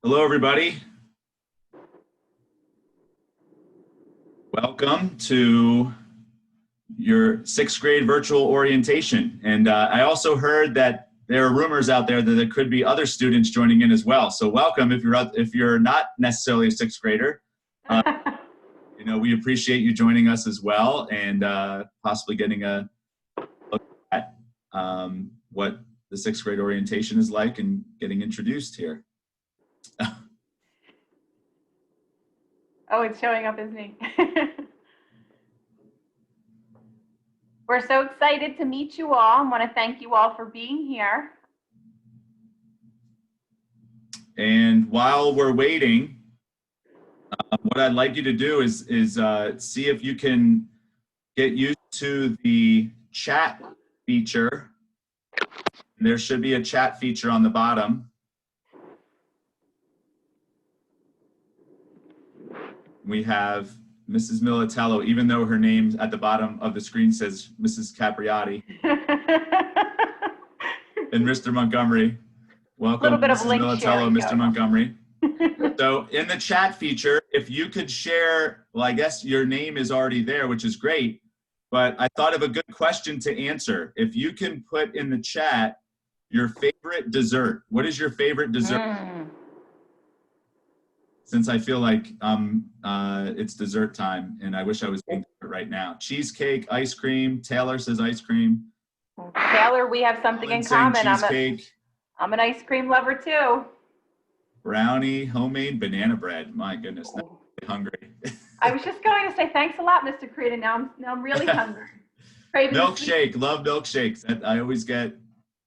Hello, everybody. Welcome to your sixth grade virtual orientation. And I also heard that there are rumors out there that there could be other students joining in as well. So welcome if you're not necessarily a sixth grader. We appreciate you joining us as well, and possibly getting a look at what the sixth grade orientation is like and getting introduced here. Oh, it's showing up as me. We're so excited to meet you all and want to thank you all for being here. And while we're waiting, what I'd like you to do is see if you can get used to the chat feature. There should be a chat feature on the bottom. We have Mrs. Militello, even though her name at the bottom of the screen says Mrs. Capriati. And Mr. Montgomery. Welcome, Mrs. Militello, Mr. Montgomery. So in the chat feature, if you could share, well, I guess your name is already there, which is great, but I thought of a good question to answer. If you can put in the chat your favorite dessert. What is your favorite dessert? Since I feel like it's dessert time and I wish I was eating it right now. Cheesecake, ice cream. Taylor says ice cream. Taylor, we have something in common. Cheesecake. I'm an ice cream lover too. Brownie, homemade banana bread. My goodness, now I'm hungry. I was just going to say thanks a lot, Mr. Creeden. Now I'm really hungry. Milkshake, love milkshakes. I always get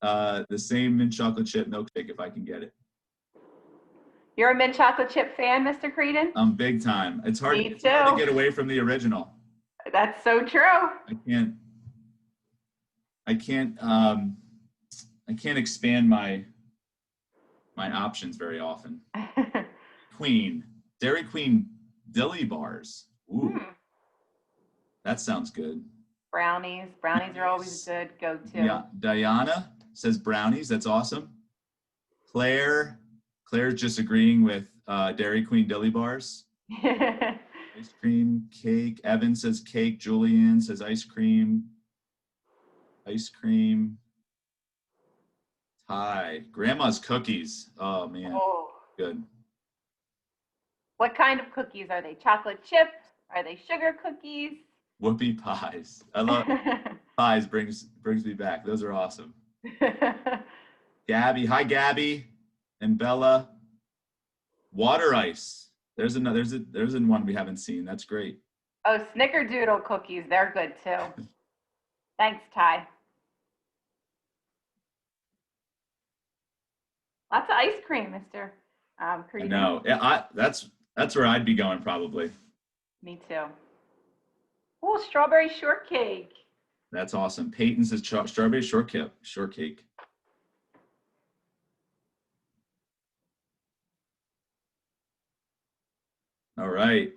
the same mint chocolate chip milkshake if I can get it. You're a mint chocolate chip fan, Mr. Creeden? I'm big time. It's hard to get away from the original. That's so true. I can't expand my options very often. Dairy Queen Dilly Bars. Ooh, that sounds good. Brownies are always a good go-to. Yeah, Diana says brownies. That's awesome. Claire's just agreeing with Dairy Queen Dilly Bars. Ice cream, cake. Evan says cake. Julianne says ice cream. Ice cream. Ty. Grandma's cookies. Oh, man. Oh. Good. What kind of cookies? Are they chocolate chip? Are they sugar cookies? Whoopie pies. I love pies. Brings me back. Those are awesome. Gabby. Hi, Gabby. And Bella. Water ice. There's one we haven't seen. That's great. Oh, snickerdoodle cookies. They're good too. Thanks, Ty. Lots of ice cream, Mr. Creeden. No, that's where I'd be going probably. Me too. Oh, strawberry shortcake. That's awesome. Peyton says strawberry shortcake. All right.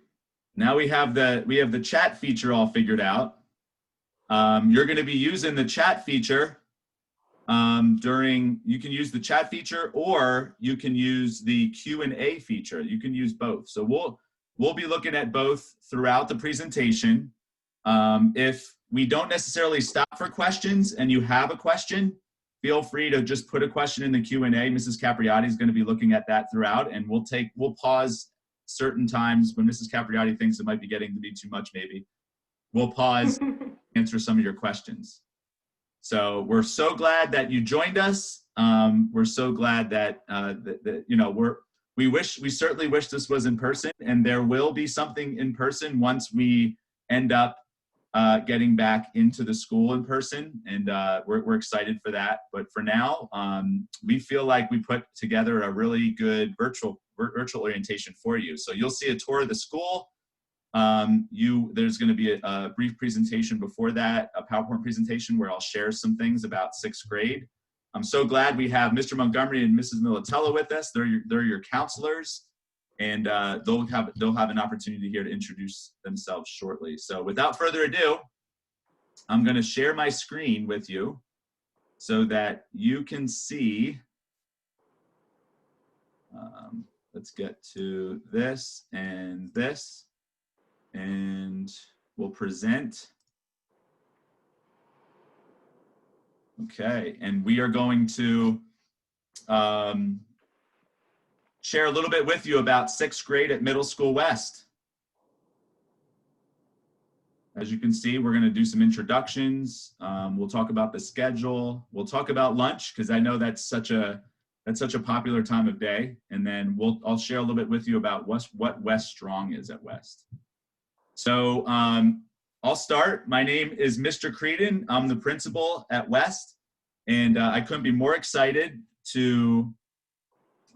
Now we have the chat feature all figured out. You're going to be using the chat feature you can use the chat feature, or you can use the Q&A feature. You can use both. So we'll be looking at both throughout the presentation. If we don't necessarily stop for questions and you have a question, feel free to just put a question in the Q&A. Mrs. Capriati is going to be looking at that throughout, and we'll pause certain times when Mrs. Capriati thinks it might be getting to be too much, maybe. We'll pause, answer some of your questions. So we're so glad that you joined us. We're so glad that we certainly wish this was in person, and there will be something in person once we end up getting back into the school in person, and we're excited for that. But for now, we feel like we put together a really good virtual orientation for you. So you'll see a tour of the school. There's going to be a brief presentation before that, a PowerPoint presentation where I'll share some things about sixth grade. I'm so glad we have Mr. Montgomery and Mrs. Militello with us. They're your counselors, and they'll have an opportunity here to introduce themselves shortly. So without further ado, I'm going to share my screen with you so that you can see. let's get to this, and we'll present. Okay, and we are going to share a little bit with you about 6th grade at Middle School West. As you can see, we're going to do some introductions. We'll talk about the schedule. We'll talk about lunch, because I know that's such a popular time of day. And then I'll share a little bit with you about what West Strong is at West. So I'll start. My name is Mr. Creeden. I'm the principal at West, and I couldn't be more excited to.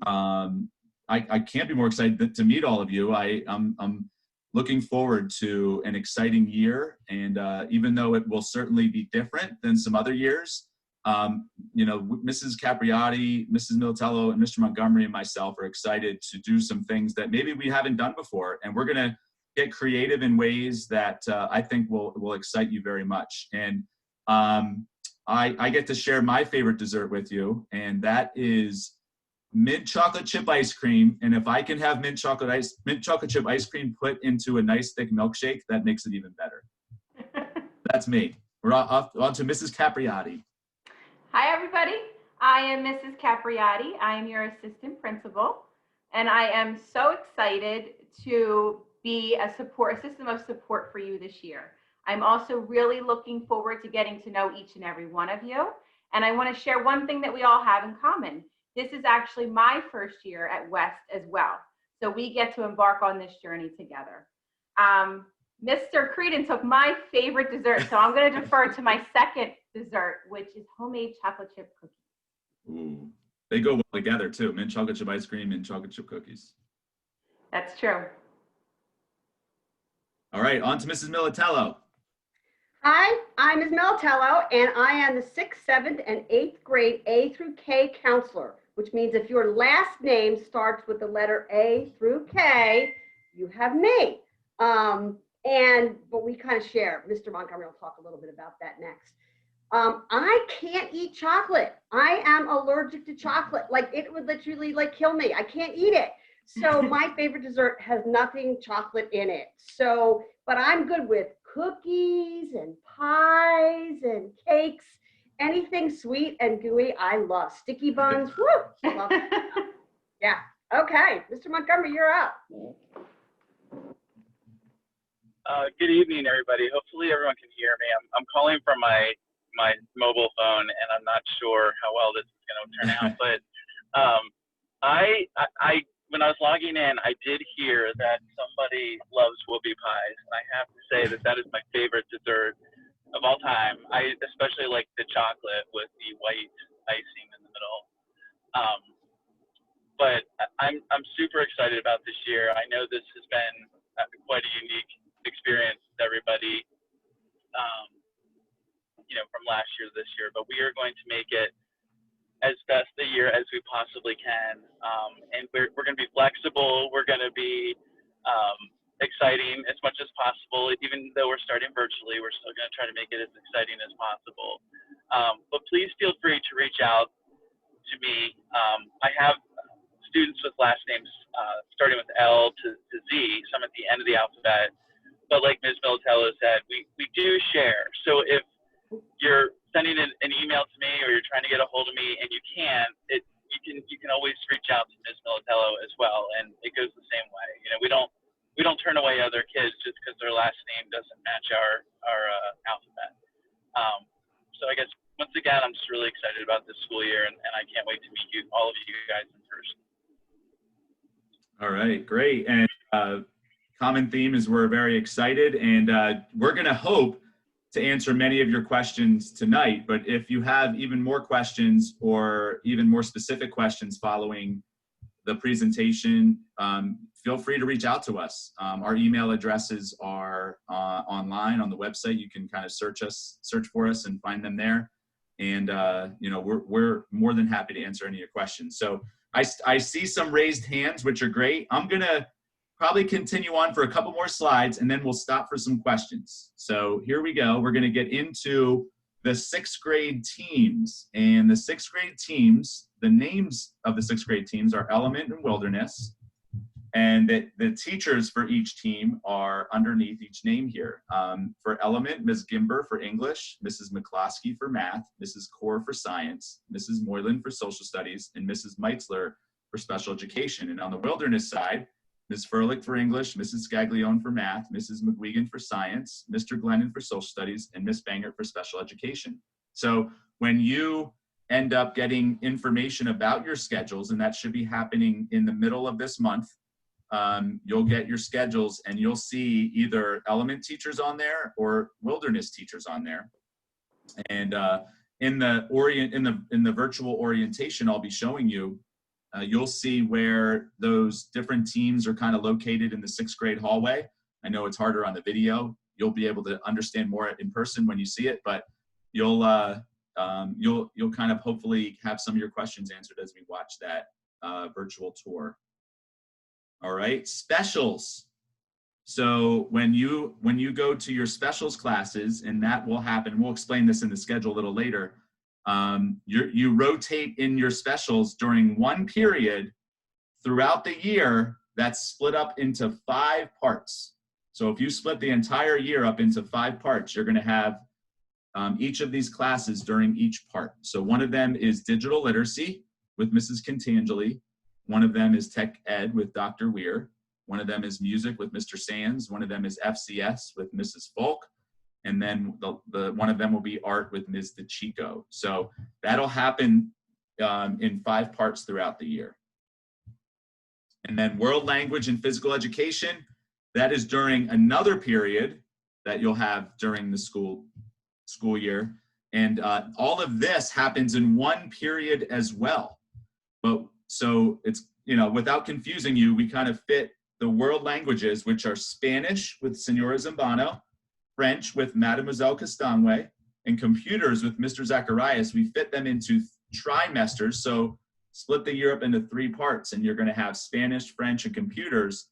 I can't be more excited to meet all of you. I'm looking forward to an exciting year, and even though it will certainly be different than some other years, you know, Mrs. Capriati, Mrs. Militello, and Mr. Montgomery and myself are excited to do some things that maybe we haven't done before, and we're going to get creative in ways that I think will excite you very much. And I get to share my favorite dessert with you, and that is mint chocolate chip ice cream. And if I can have mint chocolate chip ice cream put into a nice thick milkshake, that makes it even better. That's me. We're on to Mrs. Capriati. Hi, everybody. I am Mrs. Capriati. I am your assistant principal, and I am so excited to be a system of support for you this year. I'm also really looking forward to getting to know each and every one of you. And I want to share one thing that we all have in common. This is actually my first year at West as well. So we get to embark on this journey together. Mr. Creeden took my favorite dessert, so I'm going to defer to my second dessert, which is homemade chocolate chip cookies. Ooh, they go well together too. Mint chocolate chip ice cream and chocolate chip cookies. That's true. All right, on to Mrs. Militello. Hi, I'm Ms. Militello, and I am the 6th, 7th, and 8th grade A through K counselor, which means if your last name starts with the letter A through K, you have me. But we kind of share. Mr. Montgomery will talk a little bit about that next. I can't eat chocolate. I am allergic to chocolate. Like, it would literally kill me. I can't eat it. So my favorite dessert has nothing chocolate in it. So, but I'm good with cookies and pies and cakes. Anything sweet and gooey, I love. Sticky buns, woo! Love it. Yeah. Okay, Mr. Montgomery, you're up. Good evening, everybody. Hopefully everyone can hear me. I'm calling from my mobile phone, and I'm not sure how well this is going to turn out. But I when I was logging in, I did hear that somebody loves whoopie pies, and I have to say that is my favorite dessert of all time. I especially like the chocolate with the white icing in the middle. But I'm super excited about this year. I know this has been quite a unique experience with everybody, you know, from last year to this year, but we are going to make it as best a year as we possibly can. And we're going to be flexible. We're going to be exciting as much as possible. Even though we're starting virtually, we're still going to try to make it as exciting as possible. But please feel free to reach out to me. I have students with last names starting with L to Z, some at the end of the alphabet. But like Ms. Militello said, we do share. So if you're sending an email to me or you're trying to get a hold of me and you can't, you can always reach out to Ms. Militello as well, and it goes the same way. You know, we don't turn away other kids just because their last name doesn't match our alphabet. So I guess once again, I'm just really excited about this school year, and I can't wait to meet all of you guys in person. All right, great. And common theme is we're very excited, and we're going to hope to answer many of your questions tonight. But if you have even more questions or even more specific questions following the presentation, feel free to reach out to us. Our email addresses are online on the website. You can kind of search for us and find them there. And you know, we're more than happy to answer any of your questions. So I see some raised hands, which are great. I'm gonna probably continue on for a couple more slides, and then we'll stop for some questions. So here we go. We're gonna get into the 6th grade teams. And the 6th grade teams, the names of the 6th grade teams are Element and Wilderness. And the teachers for each team are underneath each name here. For Element, Ms. Gimber for English, Mrs. McCloskey for Math, Mrs. Core for Science, Mrs. Moylan for Social Studies, and Mrs. Meitzler for Special Education. And on the Wilderness side, Ms. Furlick for English, Mrs. Scaglione for Math, Mrs. McGuigan for Science, Mr. Glennon for Social Studies, and Ms. Bangert for Special Education. So when you end up getting information about your schedules, and that should be happening in the middle of this month, you'll get your schedules and you'll see either Element teachers on there or Wilderness teachers on there. And in the virtual orientation I'll be showing you, you'll see where those different teams are kind of located in the 6th grade hallway. I know it's harder on the video. You'll be able to understand more in person when you see it, but you'll kind of hopefully have some of your questions answered as we watch that virtual tour. All right, specials. So when you go to your specials classes, and that will happen, we'll explain this in the schedule a little later, you rotate in your specials during one period throughout the year that's split up into 5 parts. So if you split the entire year up into 5 parts, you're gonna have each of these classes during each part. So one of them is digital literacy with Mrs. Contangeli. One of them is tech ed with Dr. Weir. One of them is music with Mr. Sands. One of them is FCS with Mrs. Folk. And then the one of them will be art with Ms. DeChico. So that'll happen in 5 parts throughout the year. And then world language and physical education, that is during another period that you'll have during the school year. And all of this happens in one period as well. But so it's, without confusing you, we kind of fit the world languages, which are Spanish with Senora Zambano, French with Mademoiselle Castanwe, and computers with Mr. Zacharias. We fit them into trimesters. So split the year up into 3 parts, and you're going to have Spanish, French, and computers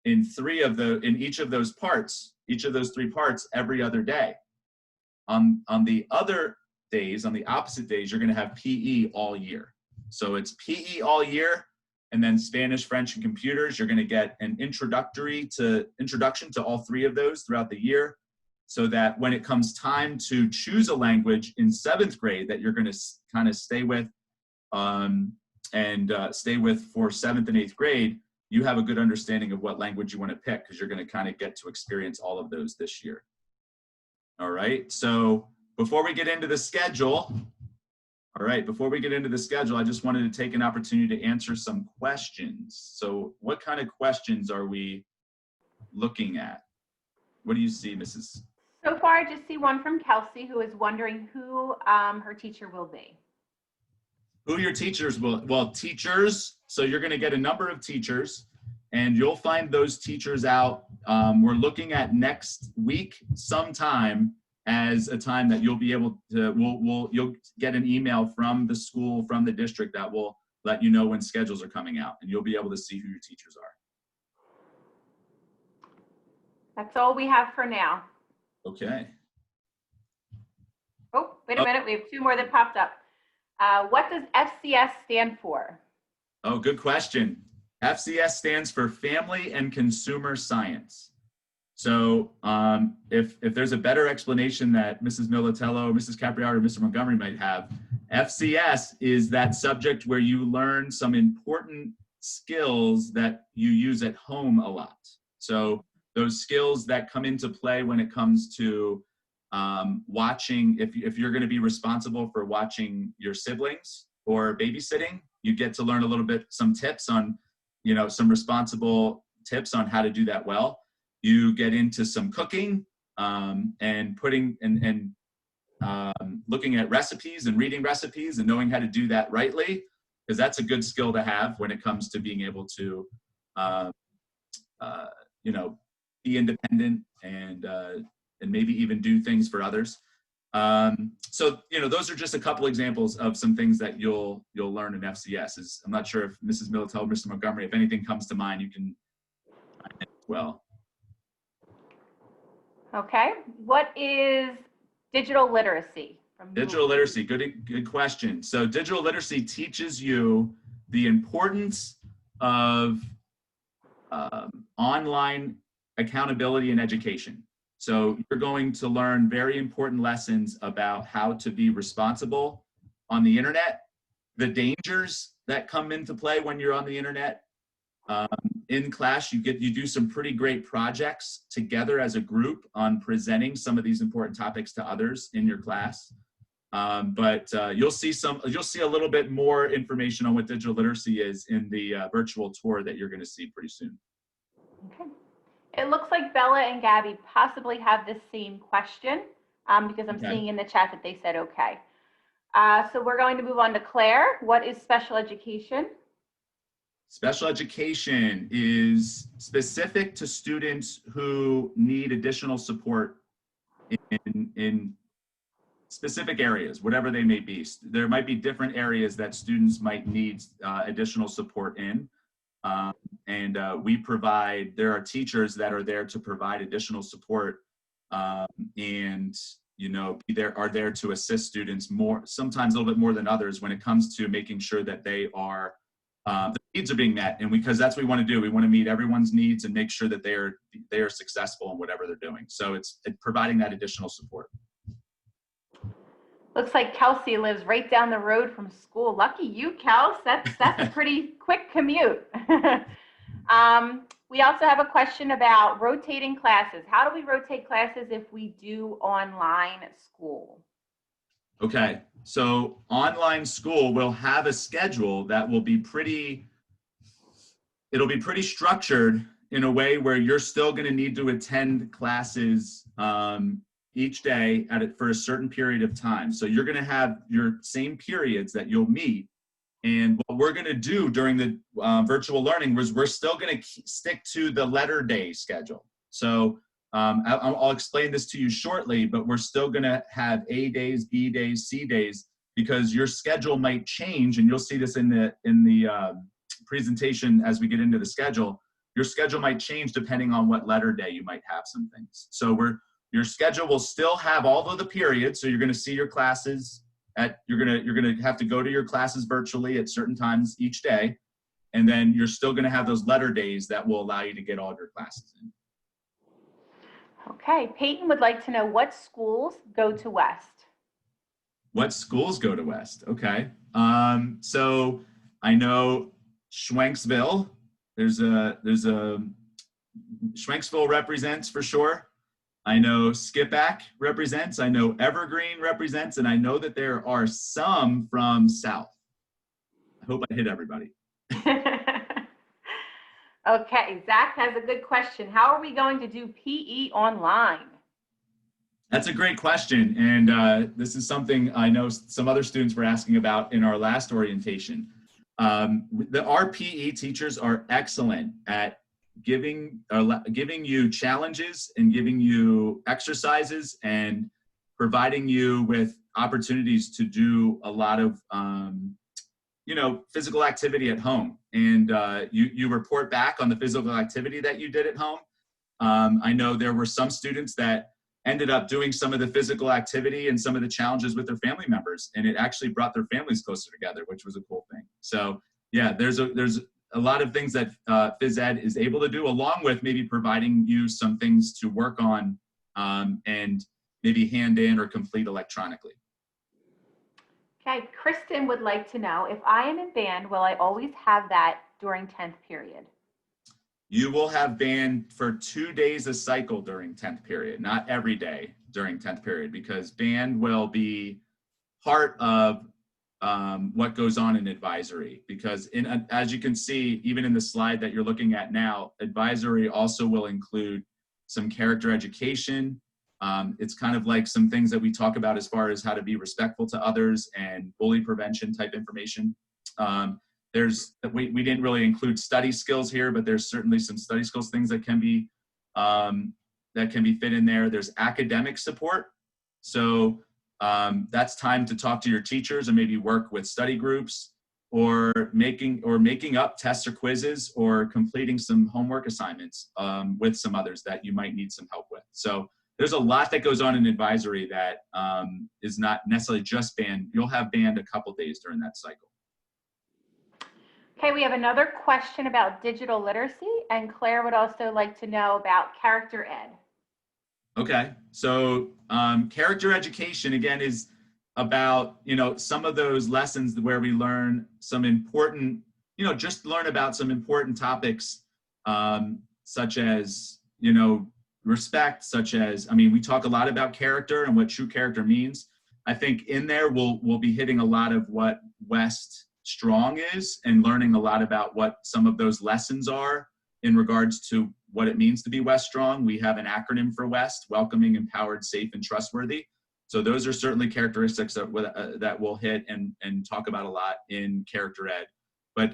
in each of those parts, each of those 3 parts every other day. On the other days, on the opposite days, you're going to have PE all year. So it's PE all year, and then Spanish, French, and computers. You're going to get an introduction to all 3 of those throughout the year, so that when it comes time to choose a language in 7th grade that you're going to kind of stay with stay with for 7th and 8th grade, you have a good understanding of what language you want to pick, because you're going to kind of get to experience all of those this year. All right, so before we get into the schedule, I just wanted to take an opportunity to answer some questions. So what kind of questions are we looking at? What do you see, Mrs.? So far, I just see one from Kelsey, who is wondering who her teacher will be. Who your teachers will, well, teachers, so you're going to get a number of teachers, and you'll find those teachers out. We're looking at next week sometime as a time that you'll be able to, you'll get an email from the school, from the district, that will let you know when schedules are coming out, and you'll be able to see who your teachers are. That's all we have for now. Okay. Oh, wait a minute. We have 2 more that popped up. What does FCS stand for? Oh, good question. FCS stands for Family and Consumer Science. So if there's a better explanation that Mrs. Militello, Mrs. Capriati, or Mr. Montgomery might have, FCS is that subject where you learn some important skills that you use at home a lot. So those skills that come into play when it comes to watching, if you're going to be responsible for watching your siblings or babysitting, you get to learn a little bit, some tips on, some responsible tips on how to do that well. You get into some cooking and looking at recipes and reading recipes and knowing how to do that rightly, because that's a good skill to have when it comes to being able to, be independent and maybe even do things for others. So, those are just a couple examples of some things that you'll learn in FCS. I'm not sure if Mrs. Militello, Mr. Montgomery, if anything comes to mind, you can chime in as well. Okay. What is digital literacy? Digital literacy, good question. So digital literacy teaches you the importance of online accountability and education. So you're going to learn very important lessons about how to be responsible on the internet, the dangers that come into play when you're on the internet. In class, you do some pretty great projects together as a group on presenting some of these important topics to others in your class. But you'll see a little bit more information on what digital literacy is in the virtual tour that you're going to see pretty soon. Okay. It looks like Bella and Gabby possibly have the same question because I'm seeing in the chat that they said okay. So we're going to move on to Claire. What is special education? Special education is specific to students who need additional support in specific areas, whatever they may be. There might be different areas that students might need additional support in. There are teachers that are there to provide additional support and, you know, are there to assist students more, sometimes a little bit more than others when it comes to making sure that the needs are being met. And because that's what we want to do. We want to meet everyone's needs and make sure that they are successful in whatever they're doing. So it's providing that additional support. Looks like Kelsey lives right down the road from school. Lucky you, Kels. That's a pretty quick commute. We also have a question about rotating classes. How do we rotate classes if we do online school? Okay, so online school will have a schedule that will be it'll be pretty structured in a way where you're still going to need to attend classes each day for a certain period of time. So you're going to have your same periods that you'll meet. And what we're going to do during the virtual learning was we're still going to stick to the letter day schedule. So I'll explain this to you shortly, but we're still going to have A days, B days, C days, because your schedule might change. And you'll see this in the presentation as we get into the schedule. Your schedule might change depending on what letter day you might have some things. So your schedule will still have all of the periods. So you're going to see your classes you're going to have to go to your classes virtually at certain times each day. And then you're still going to have those letter days that will allow you to get all of your classes in. Okay, Peyton would like to know what schools go to West. What schools go to West? Okay. So I know Schwenksville. There's a Schwenksville represents for sure. I know Skippack represents, I know Evergreen represents, and I know that there are some from South. I hope I hit everybody. Okay, Zach has a good question. How are we going to do PE online? That's a great question. And this is something I know some other students were asking about in our last orientation. Our PE teachers are excellent at giving you challenges and giving you exercises and providing you with opportunities to do a lot of physical activity at home, and you report back on the physical activity that you did at home. I know there were some students that ended up doing some of the physical activity and some of the challenges with their family members, and it actually brought their families closer together, which was a cool thing. So yeah, there's a lot of things that phys ed is able to do, along with maybe providing you some things to work on and maybe hand in or complete electronically. Okay, Kristen would like to know, if I am in band, will I always have that during 10th period? You will have band for 2 days a cycle during 10th period, not every day during 10th period, because band will be part of what goes on in advisory, because as you can see, even in the slide that you're looking at now, advisory also will include some character education. It's kind of like some things that we talk about as far as how to be respectful to others and bully prevention type information. We didn't really include study skills here, but there's certainly some study skills things that can be fit in there. There's academic support. So that's time to talk to your teachers and maybe work with study groups, or making up tests or quizzes, or completing some homework assignments with some others that you might need some help with. So there's a lot that goes on in advisory that is not necessarily just band. You'll have band a couple days during that cycle. Okay, we have another question about digital literacy, and Claire would also like to know about character ed. Okay, so character education again is about, you know, some of those lessons where we learn some important, you know, just learn about some important topics, such as, you know, respect, such as, I mean, we talk a lot about character and what true character means. I think in there we'll be hitting a lot of what West Strong is and learning a lot about what some of those lessons are in regards to what it means to be West Strong. We have an acronym for West: welcoming, empowered, safe, and trustworthy. So those are certainly characteristics that we'll hit and talk about a lot in character ed. But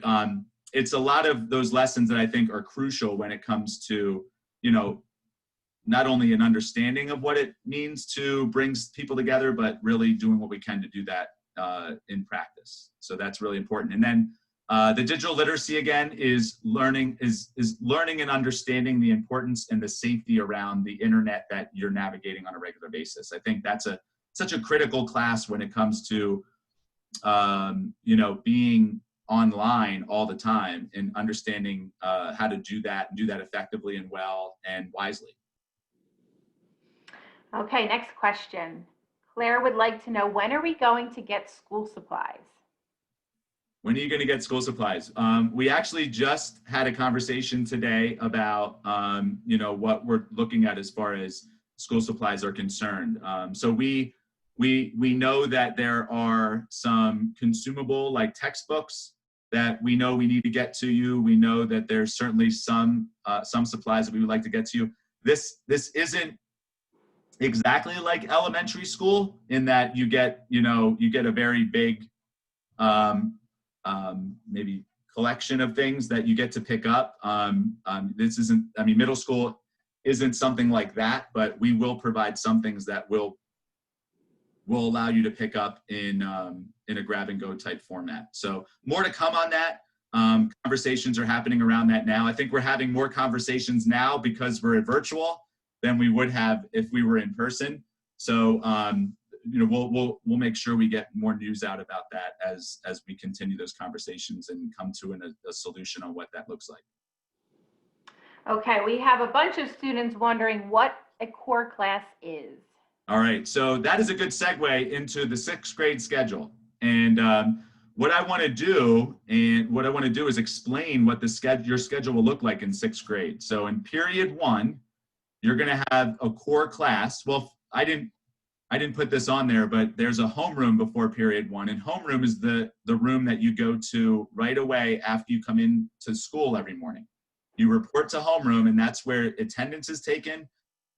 it's a lot of those lessons that I think are crucial when it comes to, you know, not only an understanding of what it means to bring people together, but really doing what we can to do that in practice. So that's really important. And then the digital literacy again is learning and understanding the importance and the safety around the internet that you're navigating on a regular basis. I think that's such a critical class when it comes to you know, being online all the time and understanding how to do that and do that effectively and well and wisely. Okay, next question. Claire would like to know, when are we going to get school supplies? When are you going to get school supplies? We actually just had a conversation today about, you know, what we're looking at as far as school supplies are concerned. So we know that there are some consumable, like textbooks, that we know we need to get to you. We know that there's certainly some supplies that we would like to get to you. This isn't exactly like elementary school in that you get a very big maybe collection of things that you get to pick up. This isn't, I mean, middle school isn't something like that, but we will provide some things that will allow you to pick up in a grab and go type format. So more to come on that. Conversations are happening around that now. I think we're having more conversations now because we're virtual than we would have if we were in person. So you know, we'll make sure we get more news out about that as we continue those conversations and come to a solution on what that looks like. Okay, we have a bunch of students wondering what a core class is. All right, so that is a good segue into the 6th grade schedule. And what I want to do is explain what your schedule will look like in 6th grade. So in period 1, you're going to have a core class. Well, I didn't put this on there, but there's a homeroom before period 1, and homeroom is the room that you go to right away after you come into school every morning. You report to homeroom, and that's where attendance is taken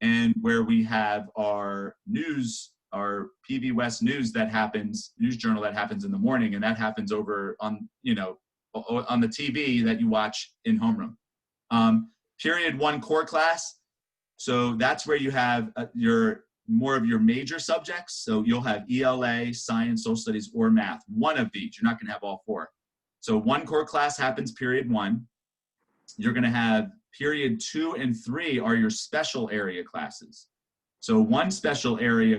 and where we have our news, our PBIS news news journal that happens in the morning, and that happens over on, you know, on the TV that you watch in homeroom. Period 1 core class. So that's where you have more of your major subjects. So you'll have ELA, science, social studies, or math. One of these. You're not going to have all 4. So 1 core class happens period 1. You're going to have period 2 and 3 are your special area classes. So one special area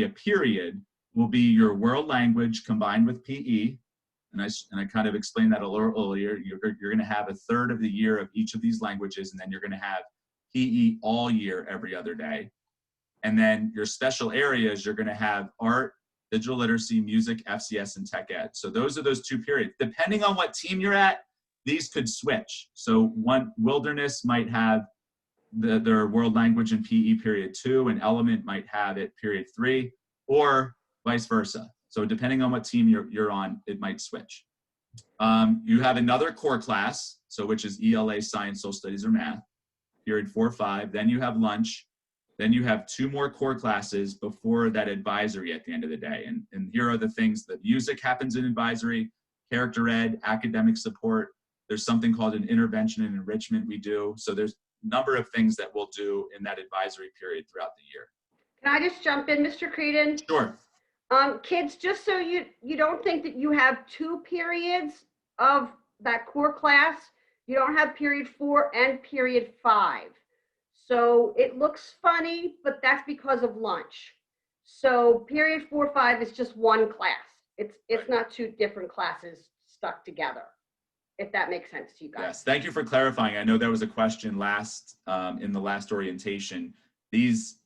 period will be your world language combined with PE. And I kind of explained that a little earlier. You're going to have a third of the year of each of these languages, and then you're going to have PE all year, every other day. And then your special areas, you're going to have art, digital literacy, music, FCS, and tech ed. So those are those 2 periods. Depending on what team you're at, these could switch. So one wilderness might have their world language and PE period 2, and element might have it period 3, or vice versa. So depending on what team you're on, it might switch. You have another core class, so which is ELA, science, social studies, or math, period 4, 5. Then you have lunch. Then you have 2 more core classes before that advisory at the end of the day. And here are the things: that music happens in advisory, character ed, academic support. There's something called an intervention and enrichment we do. So there's a number of things that we'll do in that advisory period throughout the year. Can I just jump in, Mr. Creeden? Sure. Kids, just so you don't think that you have 2 periods of that core class, you don't have period 4 and period 5. So it looks funny, but that's because of lunch. So period 4, 5 is just one class. It's not 2 different classes stuck together, if that makes sense to you guys. Yes, thank you for clarifying. I know there was a question in the last orientation. These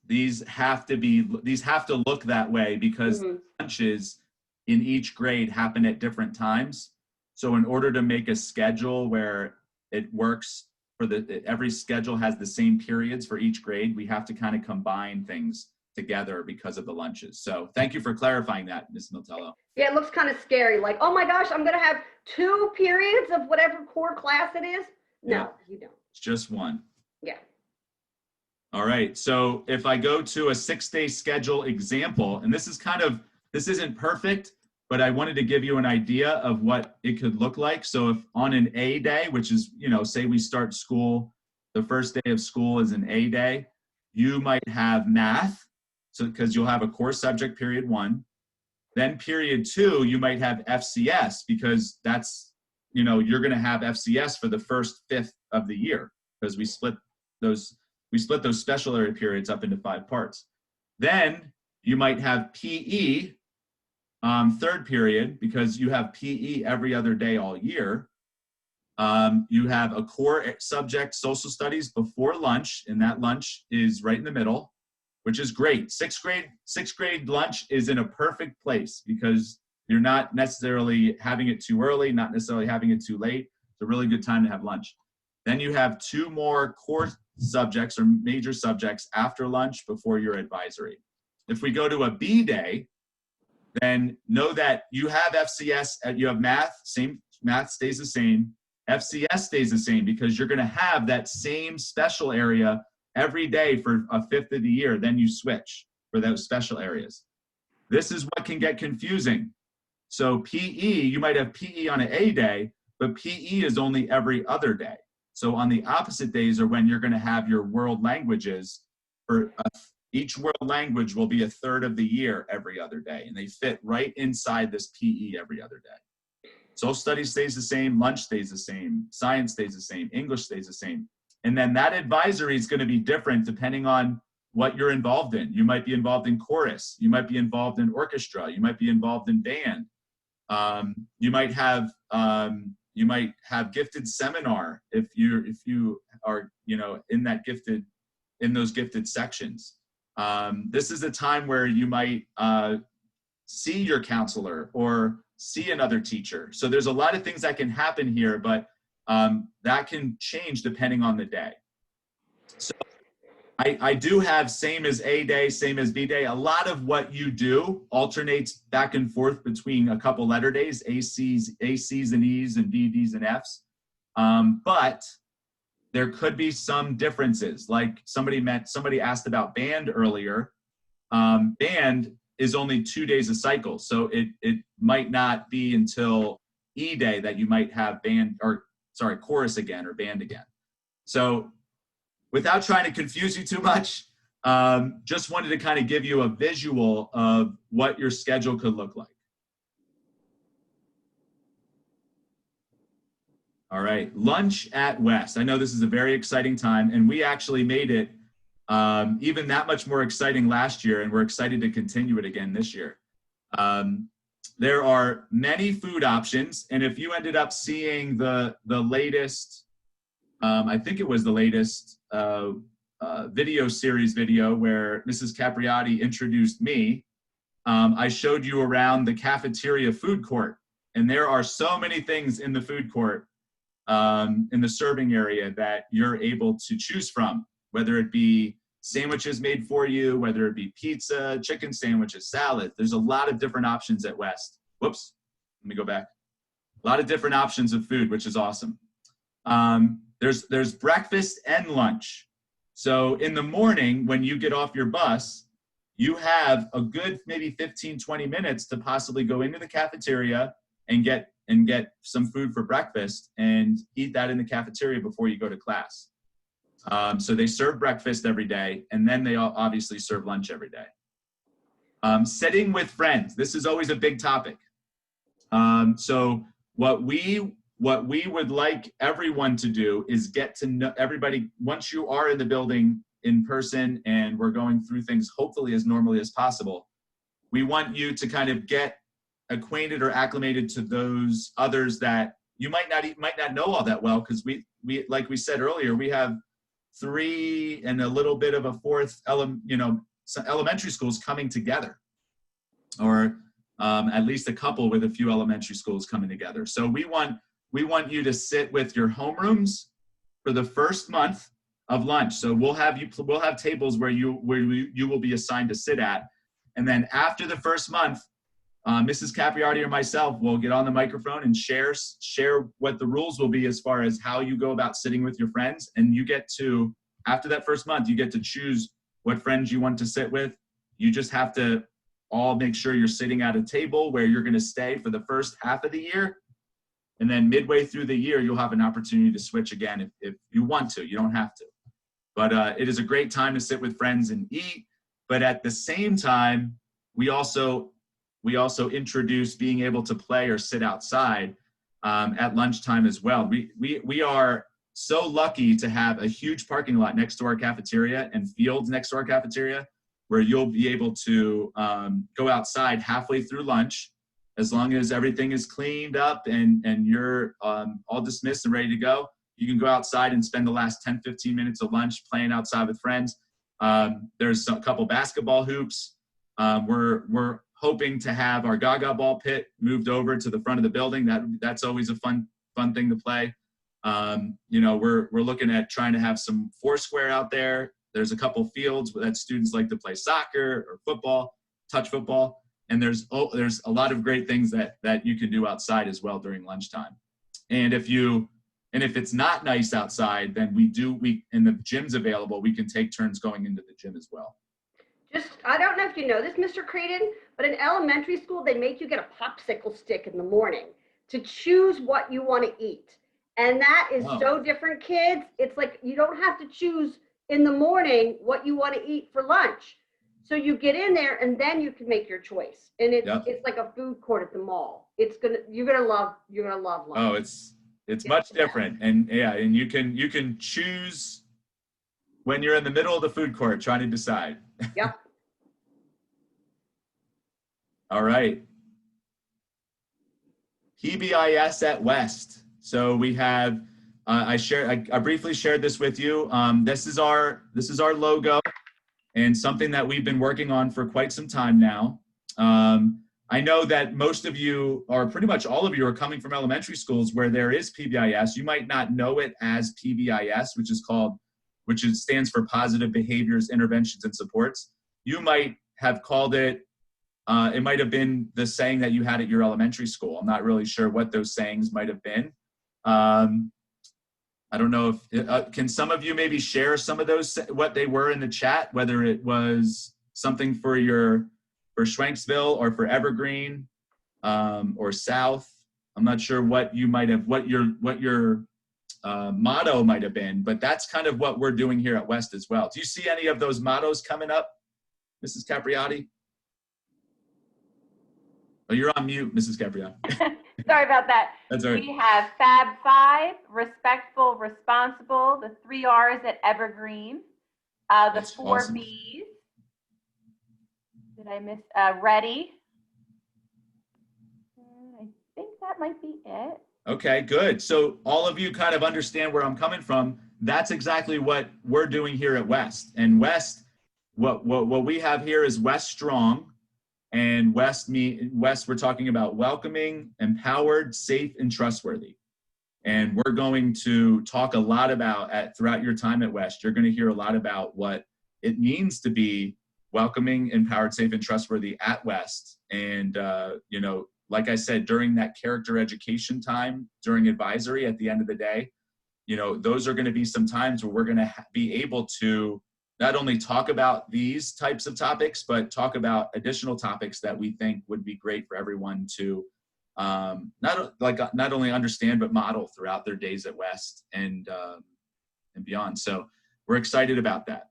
have to look that way because lunches in each grade happen at different times. So in order to make a schedule where it works every schedule has the same periods for each grade, we have to kind of combine things together because of the lunches. So thank you for clarifying that, Ms. Miltello. Yeah, it looks kind of scary. Like, oh my gosh, I'm going to have 2 periods of whatever core class it is. No, Yeah. you don't. It's just one. Yeah. All right. So if I go to a 6-day schedule example, and this isn't perfect, but I wanted to give you an idea of what it could look like. So if on an A day, which is, say we start school, the first day of school is an A day, you might have math. So because you'll have a core subject period 1. Then period 2, you might have FCS because that's, you're going to have FCS for the first 5th of the year because we split those special area periods up into 5 parts. Then you might have PE, 3rd period, because you have PE every other day all year. You have a core subject, social studies, before lunch, and that lunch is right in the middle, which is great. Sixth grade lunch is in a perfect place because you're not necessarily having it too early, not necessarily having it too late. It's a really good time to have lunch. Then you have 2 more core subjects or major subjects after lunch before your advisory. If we go to a B day, then know that you have FCS, you have math, math stays the same. FCS stays the same because you're going to have that same special area every day for a 5th of the year. Then you switch for those special areas. This is what can get confusing. So PE, you might have PE on an A day, but PE is only every other day. So on the opposite days are when you're going to have your world languages. Each world language will be a 1/3 of the year every other day, and they fit right inside this PE every other day. Social studies stays the same, lunch stays the same, science stays the same, English stays the same. And then that advisory is going to be different depending on what you're involved in. You might be involved in chorus, you might be involved in orchestra, you might be involved in band. You might have gifted seminar if you are in those gifted sections. This is a time where you might see your counselor or see another teacher. So there's a lot of things that can happen here, but that can change depending on the day. So I do have same as A day, same as B day. A lot of what you do alternates back and forth between a couple letter days, ACs and E's and B, D's and F's. But there could be some differences. Like somebody asked about band earlier. Band is only 2 days a cycle. So it might not be until E day that you might have chorus again or band again. So without trying to confuse you too much, just wanted to kind of give you a visual of what your schedule could look like. All right, lunch at West. I know this is a very exciting time, and we actually made it even that much more exciting last year, and we're excited to continue it again this year. There are many food options, and if you ended up seeing the latest, I think it was the latest video series video where Mrs. Capriati introduced me, I showed you around the cafeteria food court, and there are so many things in the food court, in the serving area that you're able to choose from, whether it be sandwiches made for you, whether it be pizza, chicken sandwiches, salad. There's a lot of different options at West. Whoops, let me go back. A lot of different options of food, which is awesome. There's breakfast and lunch. So in the morning, when you get off your bus, you have a good maybe 15, 20 minutes to possibly go into the cafeteria and get some food for breakfast and eat that in the cafeteria before you go to class. So they serve breakfast every day, and then they obviously serve lunch every day. Sitting with friends. This is always a big topic. So what we would like everyone to do is get to know everybody once you are in the building in person and we're going through things hopefully as normally as possible. We want you to kind of get acquainted or acclimated to those others that you might not know all that well, because we like we said earlier, we have 3 and a little bit of a 4th some elementary schools coming together, or at least a couple with a few elementary schools coming together. So we want you to sit with your homerooms for the first month of lunch. So we'll have tables where you will be assigned to sit at, and then after the first month, Mrs. Capriati or myself will get on the microphone and share what the rules will be as far as how you go about sitting with your friends. And you get to, after that first month, you get to choose what friends you want to sit with. You just have to all make sure you're sitting at a table where you're going to stay for the first half of the year. And then midway through the year, you'll have an opportunity to switch again if you want to. You don't have to. But it is a great time to sit with friends and eat. But at the same time, we also introduce being able to play or sit outside at lunchtime as well. We are so lucky to have a huge parking lot next to our cafeteria and fields next to our cafeteria, where you'll be able to go outside halfway through lunch, as long as everything is cleaned up and you're all dismissed and ready to go. You can go outside and spend the last 10, 15 minutes of lunch playing outside with friends. There's a couple basketball hoops. We're hoping to have our Gaga ball pit moved over to the front of the building. That's always a fun thing to play. We're looking at trying to have some foursquare out there. There's a couple fields that students like to play soccer or football, touch football, and there's a lot of great things that you can do outside as well during lunchtime. And if it's not nice outside, then and the gym's available, we can take turns going into the gym as well. I don't know if you know this, Mr. Creeden, but in elementary school, they make you get a popsicle stick in the morning to choose what you want to eat. And that is so different, kids. It's like you don't have to choose in the morning what you want to eat for lunch. So you get in there and then you can make your choice. And it's like a food court at the mall. You're gonna love lunch. Oh, it's much different. And yeah, and you can choose when you're in the middle of the food court trying to decide. Yep. All right. PBIS at West. So we have, I briefly shared this with you. This is our logo, and something that we've been working on for quite some time now. I know that most of you, or pretty much all of you, are coming from elementary schools where there is PBIS. You might not know it as PBIS, which stands for Positive Behaviors, Interventions, and Supports. You might have called it, it might have been the saying that you had at your elementary school. I'm not really sure what those sayings might have been. I don't know if, can some of you maybe share some of those, what they were in the chat, whether it was something for Schwenksville or for Evergreen or South. I'm not sure what you might have, what your motto might have been, but that's kind of what we're doing here at West as well. Do you see any of those mottos coming up, Mrs. Capriati? Oh, you're on mute, Mrs. Capriati. Sorry about that. That's all right. We have Fab 5, respectful, responsible, the 3 R's at Evergreen, the That's 4 awesome. B's. Did I miss ready? I think that might be it. Okay, good. So all of you kind of understand where I'm coming from. That's exactly what we're doing here at West. And West, what we have here is West Strong. And West, we're talking about welcoming, empowered, safe, and trustworthy. And we're going to talk a lot about, throughout your time at West, you're going to hear a lot about what it means to be welcoming, empowered, safe, and trustworthy at West. And, like I said, during that character education time, during advisory at the end of the day, those are going to be some times where we're going to be able to not only talk about these types of topics, but talk about additional topics that we think would be great for everyone to not only understand, but model throughout their days at West and beyond. So we're excited about that.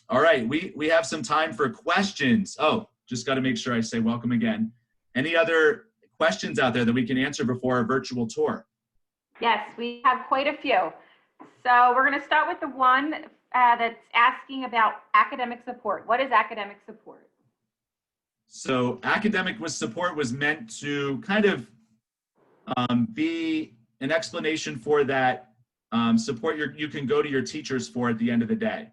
All right, we have some time for questions. Oh, just got to make sure I say welcome again. Any other questions out there that we can answer before our virtual tour? Yes, we have quite a few. So we're going to start with the one that's asking about academic support. What is academic support? So academic with support was meant to kind of be an explanation for that support you can go to your teachers for at the end of the day.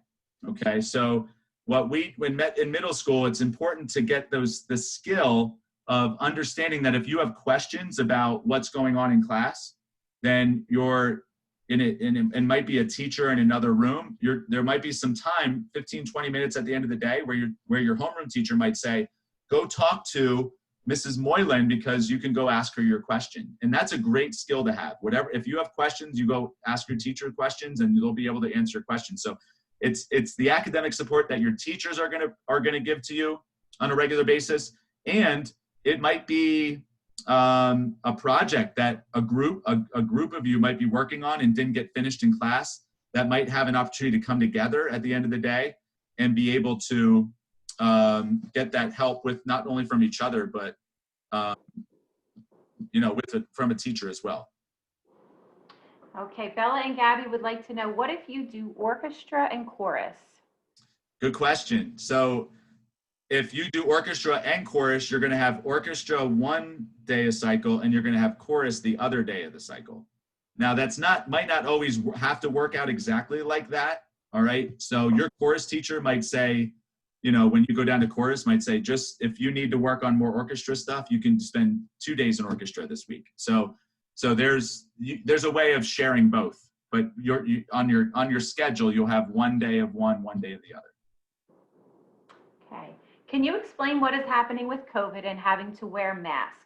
Okay, so when met in middle school, it's important to get the skill of understanding that if you have questions about what's going on in class, then you're and might be a teacher in another room. There might be some time, 15, 20 minutes at the end of the day where your homeroom teacher might say, go talk to Mrs. Moylan because you can go ask her your question. And that's a great skill to have. If you have questions, you go ask your teacher questions and they'll be able to answer questions. So it's the academic support that your teachers are gonna give to you on a regular basis. And it might be a project that a group of you might be working on and didn't get finished in class that might have an opportunity to come together at the end of the day and be able to get that help with not only from each other, but from a teacher as well. Okay, Bella and Gabby would like to know, what if you do orchestra and chorus? Good question. So if you do orchestra and chorus, you're going to have orchestra one day a cycle and you're going to have chorus the other day of the cycle. Now might not always have to work out exactly like that. All right. So your chorus teacher might say, when you go down to chorus, might say, just if you need to work on more orchestra stuff, you can spend 2 days in orchestra this week. So there's a way of sharing both, but on your schedule, you'll have 1 day of one day of the other. Okay. Can you explain what is happening with COVID and having to wear masks?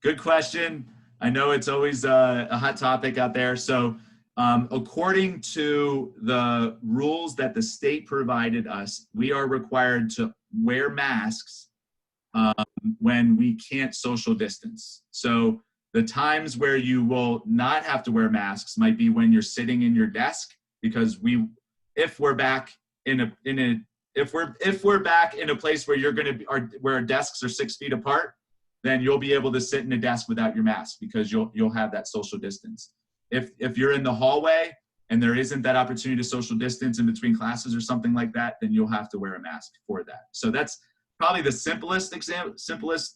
Good question. I know it's always a hot topic out there. So according to the rules that the state provided us, we are required to wear masks when we can't social distance. So the times where you will not have to wear masks might be when you're sitting in your desk, because if we're back in a place where where our desks are 6 feet apart, then you'll be able to sit in a desk without your mask because you'll have that social distance. If you're in the hallway and there isn't that opportunity to social distance in between classes or something like that, then you'll have to wear a mask for that. So that's probably the simplest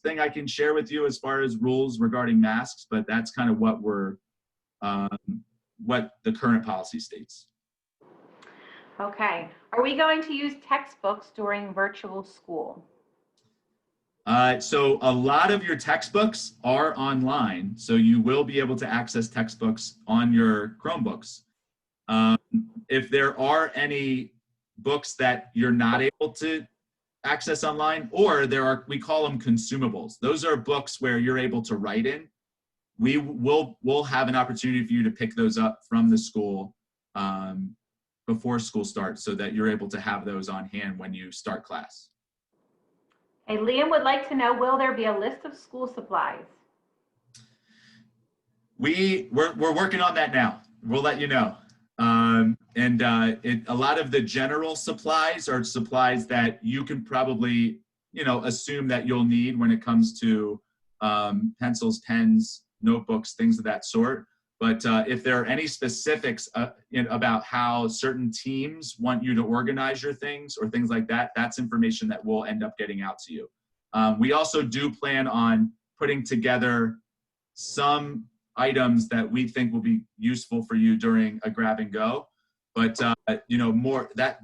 thing I can share with you as far as rules regarding masks, but that's kind of what the current policy states. Okay. Are we going to use textbooks during virtual school? So a lot of your textbooks are online, so you will be able to access textbooks on your Chromebooks. If there are any books that you're not able to access online, or we call them consumables. Those are books where you're able to write in. We'll have an opportunity for you to pick those up from the school before school starts, so that you're able to have those on hand when you start class. Hey, Liam would like to know, will there be a list of school supplies? We're working on that now. We'll let you know. A lot of the general supplies are supplies that you can probably, assume that you'll need when it comes to pencils, pens, notebooks, things of that sort. But if there are any specifics about how certain teams want you to organize your things or things like that, that's information that we'll end up getting out to you. We also do plan on putting together some items that we think will be useful for you during a grab and go. But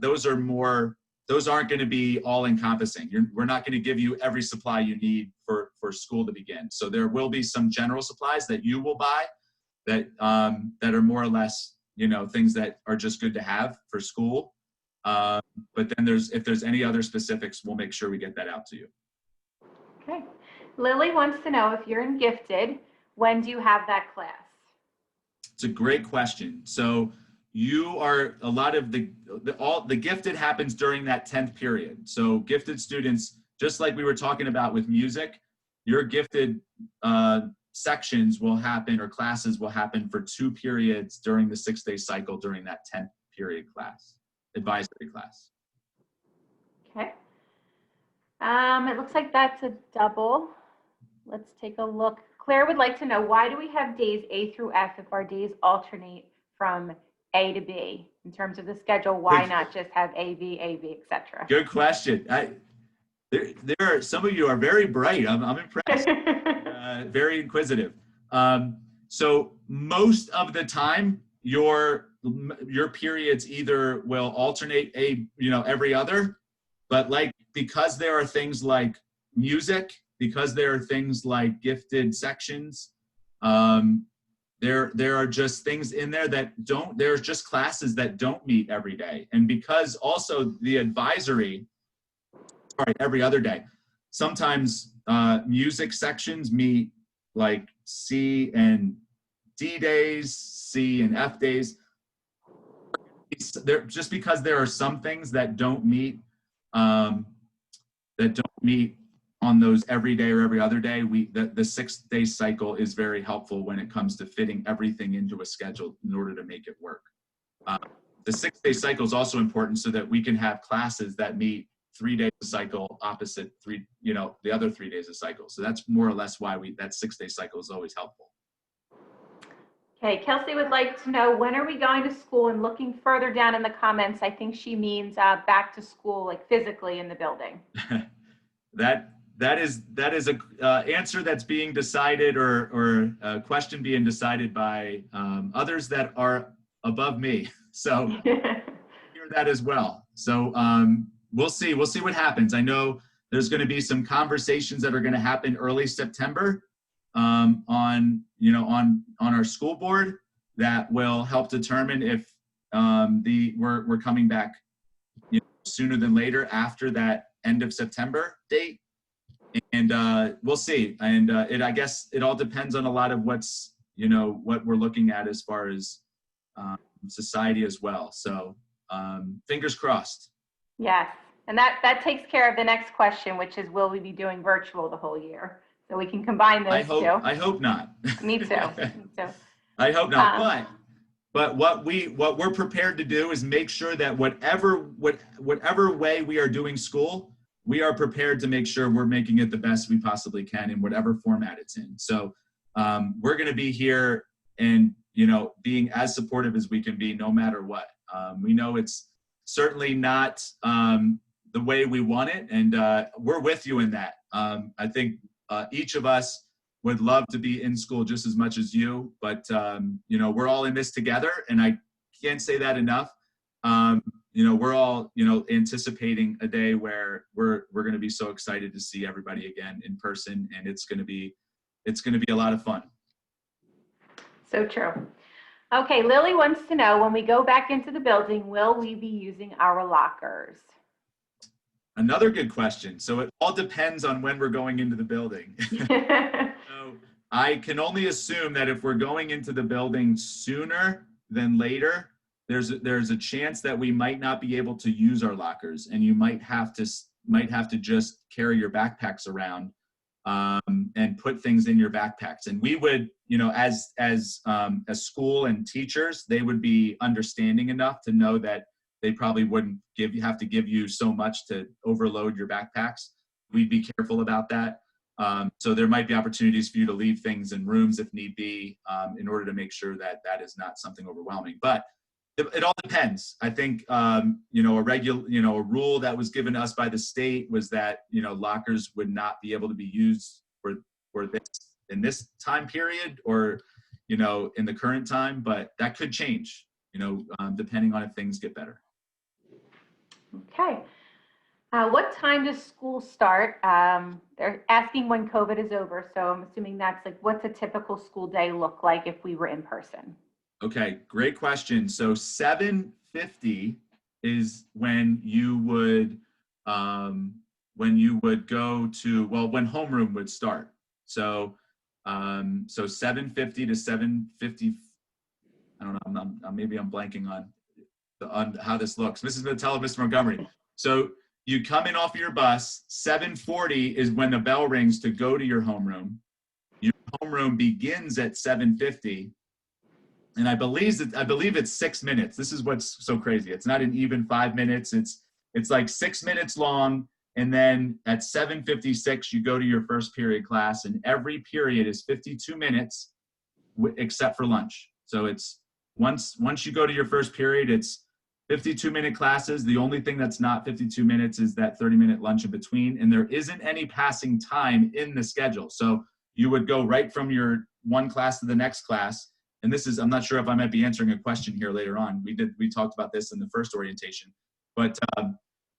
those aren't going to be all encompassing. We're not going to give you every supply you need for school to begin. So there will be some general supplies that you will buy that are more or less, things that are just good to have for school. But then if there's any other specifics, we'll make sure we get that out to you. Okay. Lily wants to know, if you're in gifted, when do you have that class? It's a great question. So a lot of the gifted happens during that 10th period. So gifted students, just like we were talking about with music, your gifted sections will happen, or classes will happen for 2 periods during the 6-day cycle during that 10th period class, advisory class. Okay. It looks like that's a double. Let's take a look. Claire would like to know, why do we have days A through F if our days alternate from A to B? In terms of the schedule, why not just have A, B, A, B, etc.? Good question. There are some of you are very bright. I'm impressed. Very inquisitive. So most of the time, your periods either will alternate every other, but like because there are things like music, because there are things like gifted sections, there are just things in there that don't. There's just classes that don't meet every day, and because also the advisory, every other day. Sometimes music sections meet like C and D days, C and F days. Just because there are some things that don't meet on those every day or every other day, the 6-day cycle is very helpful when it comes to fitting everything into a schedule in order to make it work. The 6-day cycle is also important so that we can have classes that meet 3 days a cycle opposite the other 3 days a cycle. So that's more or less why that 6-day cycle is always helpful. Okay, Kelsey would like to know, when are we going to school? And looking further down in the comments, I think she means back to school, like physically in the building. That is a answer that's being decided, or a question being decided by others that are above me. So hear that as well. So we'll see what happens. I know there's going to be some conversations that are going to happen early September on our school board that will help determine if we're coming back sooner than later after that end of September date. And we'll see. And I guess it all depends on a lot of what we're looking at as far as society as well. So fingers crossed. Yes. And that takes care of the next question, which is, will we be doing virtual the whole year? So we can combine those two. I hope not. Me too. I hope not. But what we're prepared to do is make sure that whatever way we are doing school, we are prepared to make sure we're making it the best we possibly can in whatever format it's in. So we're going to be here and being as supportive as we can be, no matter what. We know it's certainly not the way we want it, and we're with you in that. I think each of us would love to be in school just as much as you, but we're all in this together, and I can't say that enough. We're all anticipating a day where we're going to be so excited to see everybody again in person, and it's going to be a lot of fun. So true. Okay, Lily wants to know, when we go back into the building, will we be using our lockers? Another good question. So it all depends on when we're going into the building. So I can only assume that if we're going into the building sooner than later, there's a chance that we might not be able to use our lockers, and you might have to just carry your backpacks around and put things in your backpacks. And we would, as a school and teachers, they would be understanding enough to know that they probably wouldn't have to give you so much to overload your backpacks. We'd be careful about that. So there might be opportunities for you to leave things in rooms if need be, in order to make sure that is not something overwhelming. But it all depends. I think a rule that was given us by the state was that lockers would not be able to be used for this in this time period, or in the current time, but that could change depending on if things get better. Okay. What time does school start? They're asking when COVID is over, so I'm assuming that's like, what's a typical school day look like if we were in person? Okay, great question. So 7:50 is when you would go to, when homeroom would start. So 7:50 to 7:50. I don't know. Maybe I'm blanking on how this looks. Mrs. Vitella, Mr. Montgomery. So you come in off of your bus. 7:40 is when the bell rings to go to your homeroom. Your homeroom begins at 7:50. And I believe it's 6 minutes. This is what's so crazy. It's not an even 5 minutes. It's like 6 minutes long. And then at 7:56, you go to your first period class, and every period is 52 minutes except for lunch. So it's once you go to your first period, it's 52-minute classes. The only thing that's not 52 minutes is that 30-minute lunch in between, and there isn't any passing time in the schedule. So you would go right from your one class to the next class. And this is, I'm not sure if I might be answering a question here later on. We talked about this in the first orientation, but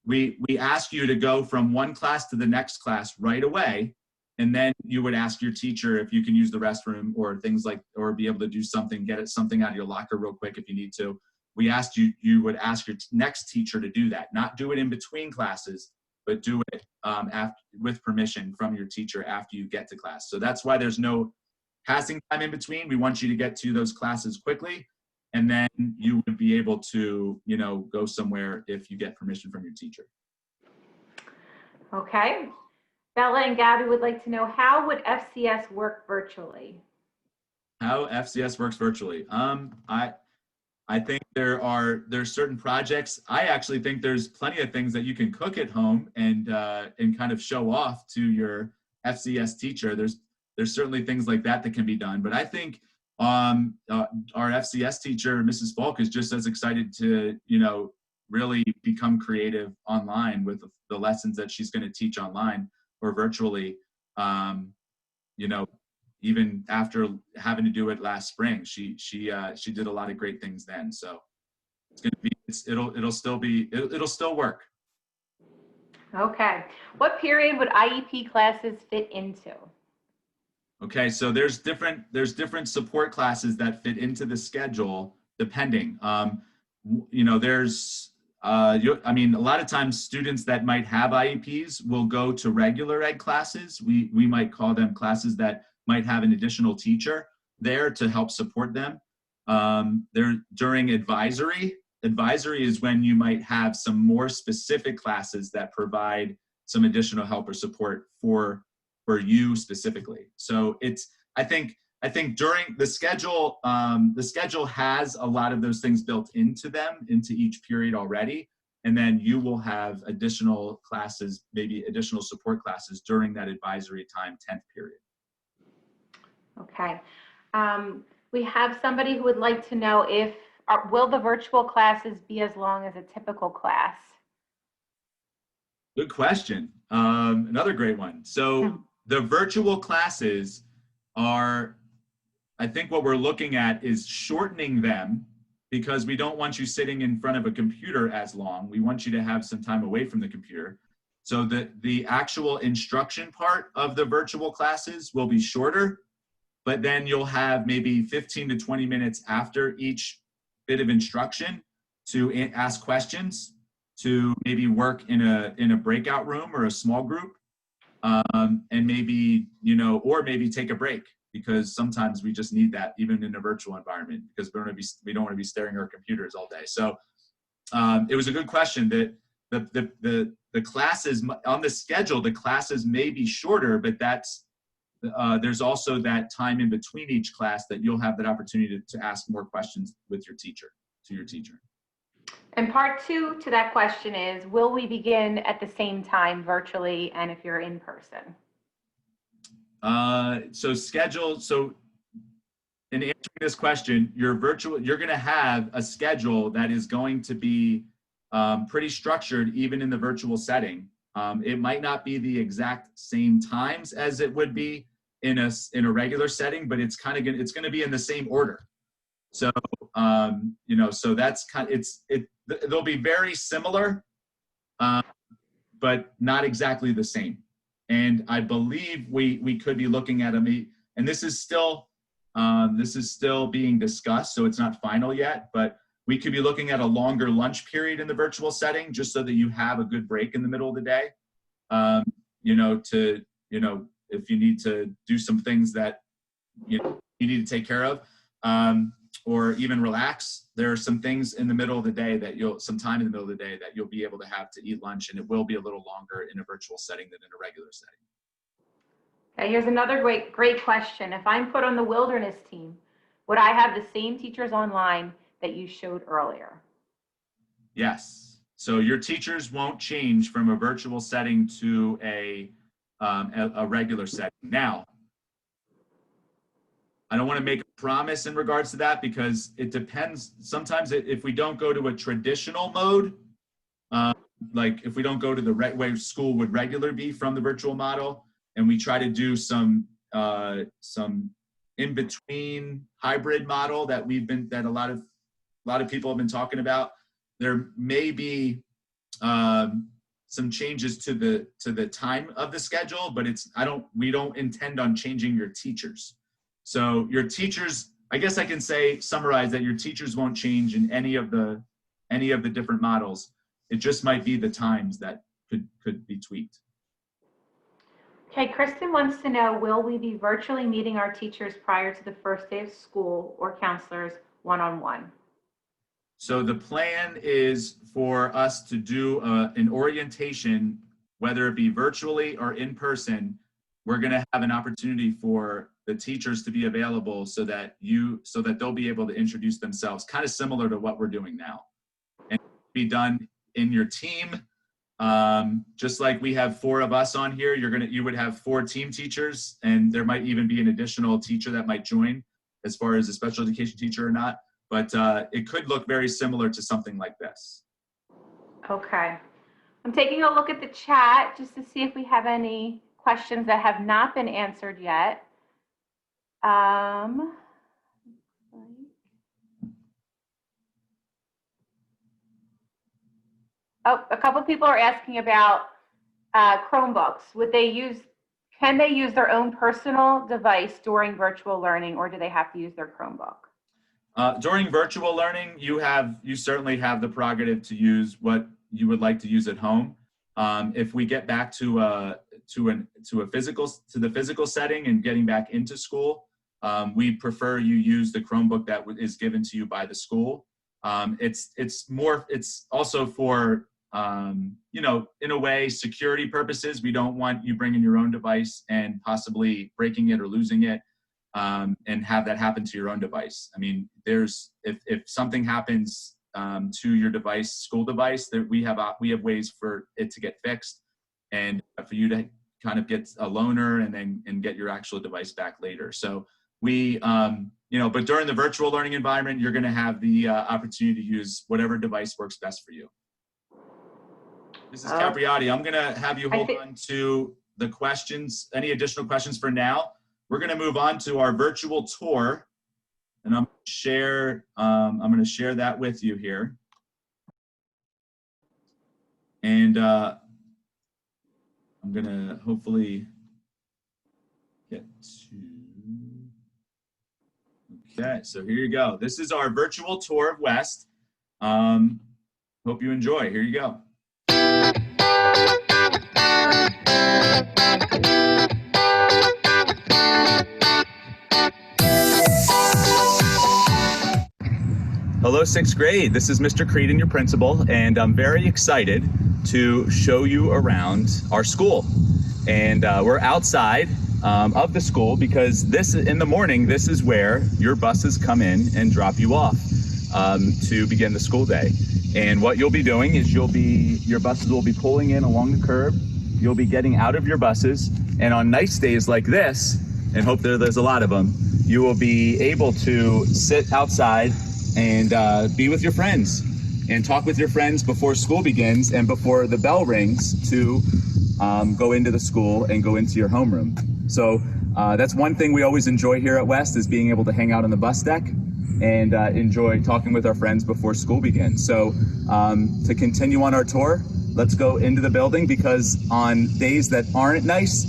we ask you to go from one class to the next class right away. And then you would ask your teacher if you can use the restroom or things like, or be able to do something, get something out of your locker real quick if you need to. We asked you would ask your next teacher to do that, not do it in between classes, but do it with permission from your teacher after you get to class. So that's why there's no passing time in between. We want you to get to those classes quickly, and then you would be able to, go somewhere if you get permission from your teacher. Okay. Bella and Gabby would like to know, how would FCS work virtually? How FCS works virtually? I think there's certain projects. I actually think there's plenty of things that you can cook at home and kind of show off to your FCS teacher. There's certainly things like that can be done. But I think our FCS teacher, Mrs. Falk, is just as excited to really become creative online with the lessons that she's going to teach online or virtually. Even after having to do it last spring, she did a lot of great things then. So it's going to be, it'll still work. Okay. What period would IEP classes fit into? Okay, so there's different support classes that fit into the schedule depending. There's a lot of times students that might have IEPs will go to regular ed classes. We might call them classes that might have an additional teacher there to help support them. During advisory is when you might have some more specific classes that provide some additional help or support for you specifically. So I think during the schedule has a lot of those things built into each period already. And then you will have additional classes, maybe additional support classes during that advisory time, 10th period. Okay. We have somebody who would like to know will the virtual classes be as long as a typical class? Good question. Another great one. So the virtual classes I think what we're looking at is shortening them, because we don't want you sitting in front of a computer as long. We want you to have some time away from the computer. So the actual instruction part of the virtual classes will be shorter, but then you'll have maybe 15 to 20 minutes after each bit of instruction to ask questions, to maybe work in a breakout room or a small group, and maybe, or maybe take a break, because sometimes we just need that even in a virtual environment, because we don't want to be staring at our computers all day. So it was a good question. That the classes on the schedule, the classes may be shorter, but there's also that time in between each class that you'll have that opportunity to ask more questions with your teacher. And part two to that question is, will we begin at the same time virtually and if you're in person? So in answering this question, you're going to have a schedule that is going to be pretty structured even in the virtual setting. It might not be the exact same times as it would be in a regular setting, but it's going to be in the same order. So so that's they'll be very similar, but not exactly the same. And I believe we could be looking at and this is still being discussed, so it's not final yet, but we could be looking at a longer lunch period in the virtual setting, just so that you have a good break in the middle of the day. If you need to do some things that you need to take care of, or even relax, there are some things in the middle of the day some time in the middle of the day that you'll be able to have to eat lunch, and it will be a little longer in a virtual setting than in a regular setting. Okay, here's another great question. If I'm put on the wilderness team, would I have the same teachers online that you showed earlier? Yes. So your teachers won't change from a virtual setting to a regular setting. Now, I don't want to make a promise in regards to that because it depends. Sometimes if we don't go to a traditional mode, like if we don't go to the way school would regularly be from the virtual model, and we try to do some in between hybrid model that a lot of people have been talking about, there may be some changes to the time of the schedule, but we don't intend on changing your teachers. So your teachers, I guess I can summarize that your teachers won't change in any of the different models. It just might be the times that could be tweaked. Okay, Kristen wants to know, will we be virtually meeting our teachers prior to the first day of school or counselors one-on-one? So the plan is for us to do an orientation, whether it be virtually or in person. We're going to have an opportunity for the teachers to be available so that they'll be able to introduce themselves, kind of similar to what we're doing now, and be done in your team. Just like we have 4 of us on here, you would have 4 team teachers, and there might even be an additional teacher that might join as far as a special education teacher or not. But it could look very similar to something like this. Okay. I'm taking a look at the chat just to see if we have any questions that have not been answered yet. Oh, a couple people are asking about Chromebooks. Can they use their own personal device during virtual learning, or do they have to use their Chromebook? During virtual learning, you certainly have the prerogative to use what you would like to use at home. If we get back to the physical setting and getting back into school, we prefer you use the Chromebook that is given to you by the school. It's also for in a way, security purposes. We don't want you bringing your own device and possibly breaking it or losing it. And have that happen to your own device. I mean, if something happens to your device, school device, that we have ways for it to get fixed, and for you to kind of get a loaner and get your actual device back later. So but during the virtual learning environment, you're going to have the opportunity to use whatever device works best for you. Mrs. Capriati, I'm going to have you hold on to the questions. Any additional questions for now? We're going to move on to our virtual tour, and I'm going to share that with you here. And I'm going to hopefully get to. Okay, so here you go. This is our virtual tour of West. Hope you enjoy. Here you go. Hello, 6th grade. This is Mr. Creeden, your principal, and I'm very excited to show you around our school. And we're outside of the school because in the morning, this is where your buses come in and drop you off to begin the school day. And what you'll be doing is your buses will be pulling in along the curb. You'll be getting out of your buses, and on nice days like this, and hope there's a lot of them, you will be able to sit outside and be with your friends and talk with your friends before school begins and before the bell rings to go into the school and go into your homeroom. So that's one thing we always enjoy here at West, is being able to hang out on the bus deck and enjoy talking with our friends before school begins. So to continue on our tour, let's go into the building, because on days that aren't nice,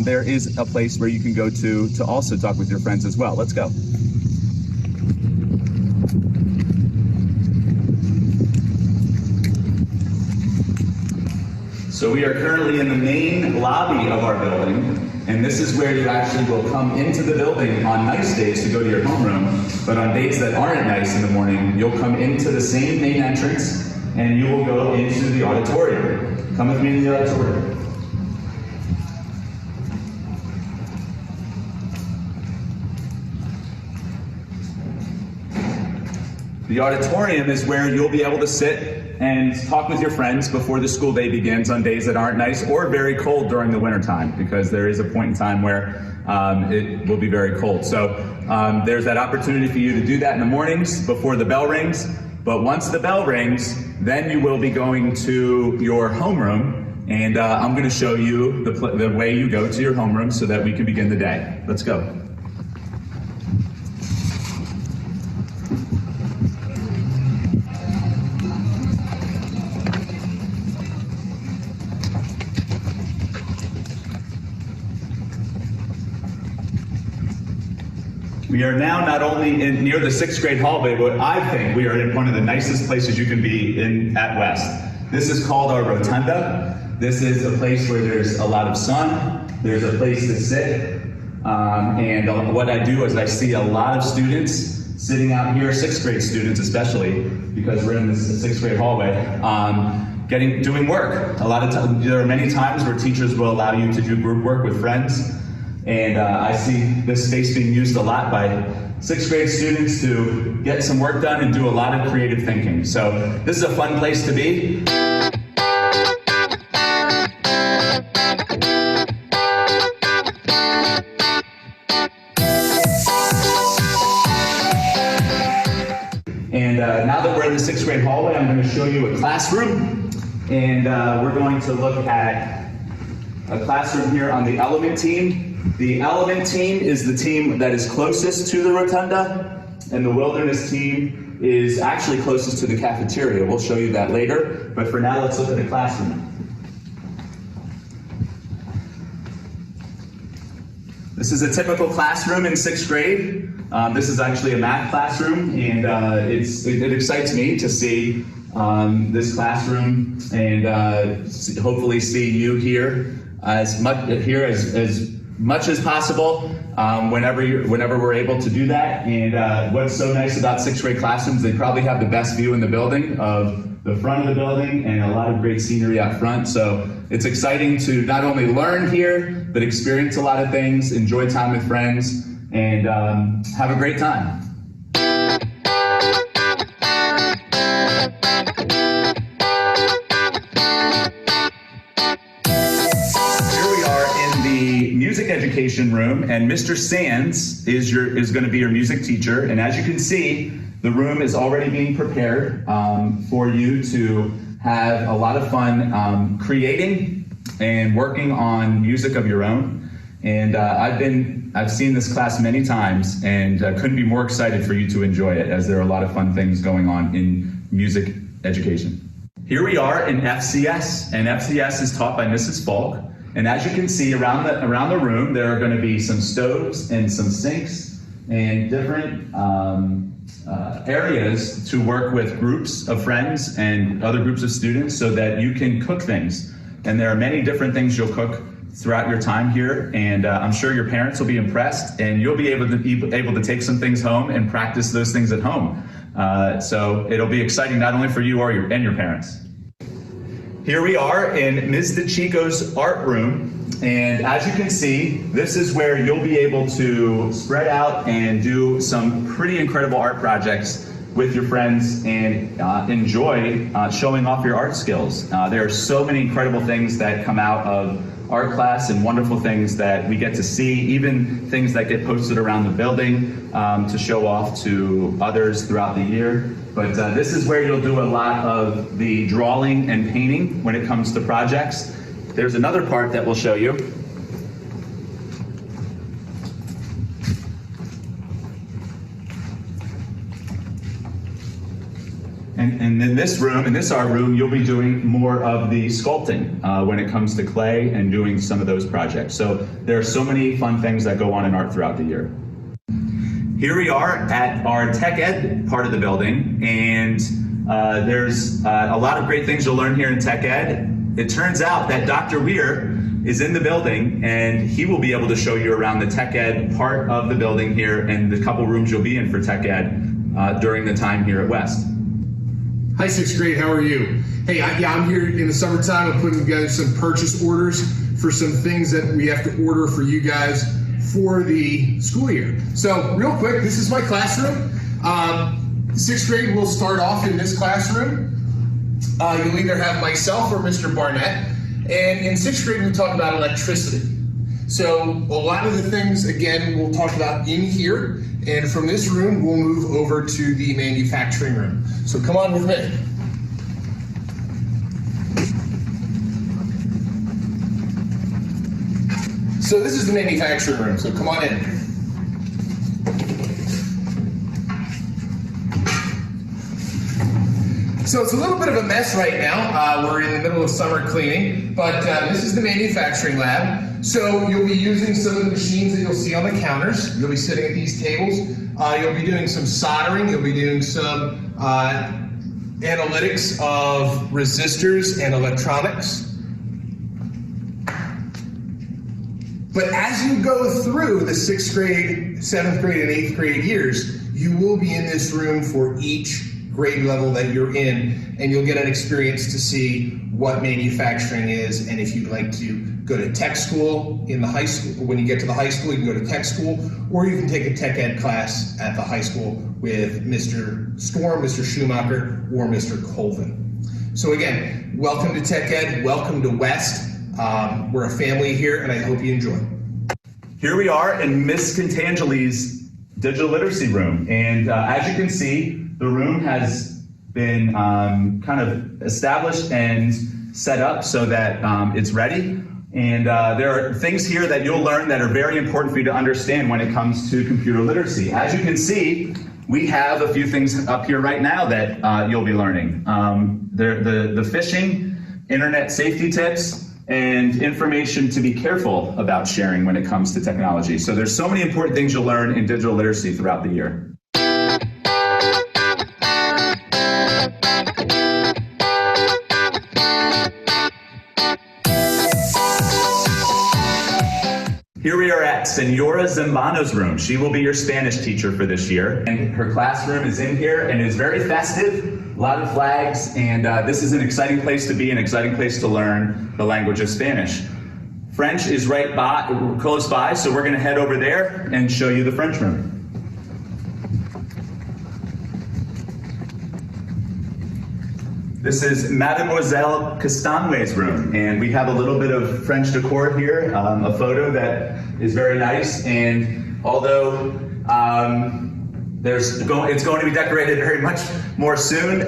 there is a place where you can go to also talk with your friends as well. Let's go. So we are currently in the main lobby of our building, and this is where you actually will come into the building on nice days to go to your homeroom, but on days that aren't nice in the morning, you'll come into the same main entrance and you will go into the auditorium. Come with me to the auditorium. The auditorium is where you'll be able to sit and talk with your friends before the school day begins on days that aren't nice or very cold during the winter time, because there is a point in time where it will be very cold. So there's that opportunity for you to do that in the mornings before the bell rings. But once the bell rings, then you will be going to your homeroom, and I'm going to show you the way you go to your homeroom so that we can begin the day. Let's go. We are now not only near the 6th grade hallway, but I think we are in one of the nicest places you can be in at West. This is called our rotunda. This is a place where there's a lot of sun. There's a place to sit. And what I do is I see a lot of students sitting out here, 6th grade students especially, because we're in the 6th grade hallway, doing work. A lot of times, there are many times where teachers will allow you to do group work with friends. And I see this space being used a lot by 6th grade students to get some work done and do a lot of creative thinking. So this is a fun place to be. And now that we're in the 6th grade hallway, I'm going to show you a classroom. And we're going to look at a classroom here on the element team. The element team is the team that is closest to the rotunda, and the wilderness team is actually closest to the cafeteria. We'll show you that later, but for now, let's look at the classroom. This is a typical classroom in 6th grade. This is actually a math classroom, and it excites me to see this classroom and hopefully see you here as much as possible whenever we're able to do that. And what's so nice about 6th grade classrooms, they probably have the best view in the building of the front of the building and a lot of great scenery out front. So it's exciting to not only learn here, but experience a lot of things, enjoy time with friends, and have a great time. Music education room, and Mr. Sands is going to be your music teacher. And as you can see, the room is already being prepared for you to have a lot of fun creating and working on music of your own. And I've seen this class many times, and couldn't be more excited for you to enjoy it, as there are a lot of fun things going on in music education. Here we are in FCS, and FCS is taught by Mrs. Falk. And as you can see around the room, there are going to be some stoves and some sinks and different areas to work with groups of friends and other groups of students so that you can cook things. And there are many different things you'll cook throughout your time here, and I'm sure your parents will be impressed, and you'll be able to take some things home and practice those things at home. So it'll be exciting not only for you and your parents. Here we are in Ms. DeChico's art room, and as you can see, this is where you'll be able to spread out and do some pretty incredible art projects with your friends and enjoy showing off your art skills. There are so many incredible things that come out of art class and wonderful things that we get to see, even things that get posted around the building to show off to others throughout the year. But this is where you'll do a lot of the drawing and painting when it comes to projects. There's another part that we'll show you. And in this art room, you'll be doing more of the sculpting when it comes to clay and doing some of those projects. So there are so many fun things that go on in art throughout the year. Here we are at our tech ed part of the building, and there's a lot of great things you'll learn here in tech ed. It turns out that Dr. Weir is in the building, and he will be able to show you around the tech ed part of the building here and the couple rooms you'll be in for tech ed during the time here at West. Hi, 6th grade, how are you? Hey, I'm here in the summertime. I'm putting together some purchase orders for some things that we have to order for you guys for the school year. So real quick, this is my classroom. 6th grade will start off in this classroom. you'll either have myself or Mr. Barnett. And in 6th grade, we talk about electricity. So a lot of the things, again, we'll talk about in here. And from this room, we'll move over to the manufacturing room. So come on with me. So this is the manufacturing room, so come on in. So it's a little bit of a mess right now. We're in the middle of summer cleaning, but this is the manufacturing lab. So you'll be using some of the machines that you'll see on the counters. You'll be sitting at these tables. You'll be doing some soldering. You'll be doing some analytics of resistors and electronics. But as you go through the 6th grade, 7th grade, and 8th grade years, you will be in this room for each grade level that you're in, and you'll get an experience to see what manufacturing is. And if you'd like to go to tech school in the high school, when you get to the high school, you can go to tech school, or you can take a tech ed class at the high school with Mr. Storm, Mr. Schumacher, or Mr. Colvin. So again, welcome to Tech Ed, welcome to West. We're a family here, and I hope you enjoy. Here we are in Miss Contangeli's digital literacy room. And as you can see, the room has been kind of established and set up so that it's ready. And there are things here that you'll learn that are very important for you to understand when it comes to computer literacy. As you can see, we have a few things up here right now that you'll be learning. The phishing, internet safety tips, and information to be careful about sharing when it comes to technology. So there's so many important things you'll learn in digital literacy throughout the year. Here we are at Senora Zambano's room. She will be your Spanish teacher for this year. And her classroom is in here and is very festive, a lot of flags, and this is an exciting place to be, an exciting place to learn the language of Spanish. French is close by, so we're gonna head over there and show you the French room. This is Mademoiselle Castanway's room, and we have a little bit of French decor here, a photo that is very nice, and although it's going to be decorated very much more soon,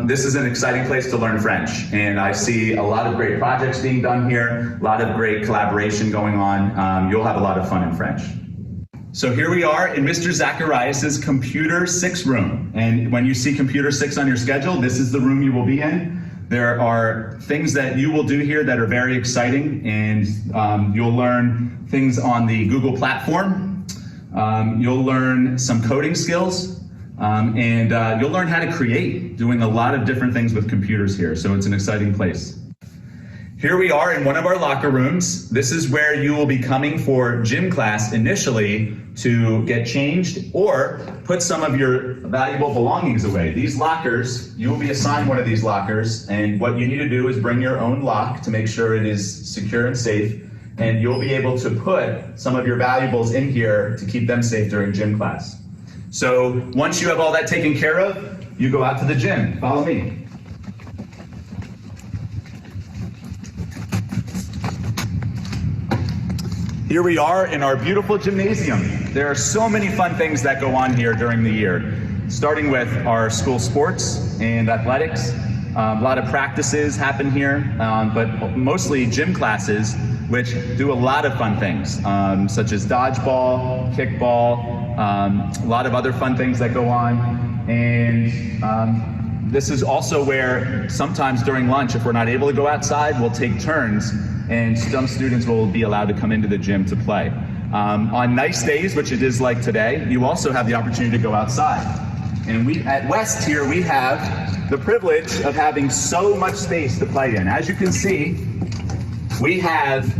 this is an exciting place to learn French, and I see a lot of great projects being done here, a lot of great collaboration going on. You'll have a lot of fun in French. So here we are in Mr. Zacharias's Computer 6 room. And when you see Computer 6 on your schedule, this is the room you will be in. There are things that you will do here that are very exciting, and you'll learn things on the Google platform. You'll learn some coding skills, and you'll learn how to create, doing a lot of different things with computers here. So it's an exciting place. Here we are in one of our locker rooms. This is where you will be coming for gym class initially to get changed or put some of your valuable belongings away. These lockers, you will be assigned one of these lockers, and what you need to do is bring your own lock to make sure it is secure and safe, and you'll be able to put some of your valuables in here to keep them safe during gym class. So once you have all that taken care of, you go out to the gym. Follow me. Here we are in our beautiful gymnasium. There are so many fun things that go on here during the year, starting with our school sports and athletics. A lot of practices happen here, but mostly gym classes, which do a lot of fun things, such as dodgeball, kickball, a lot of other fun things that go on. And this is also where sometimes during lunch, if we're not able to go outside, we'll take turns, and some students will be allowed to come into the gym to play. On nice days, which it is like today, you also have the opportunity to go outside. And we at West here, we have the privilege of having so much space to play in. As you can see, we have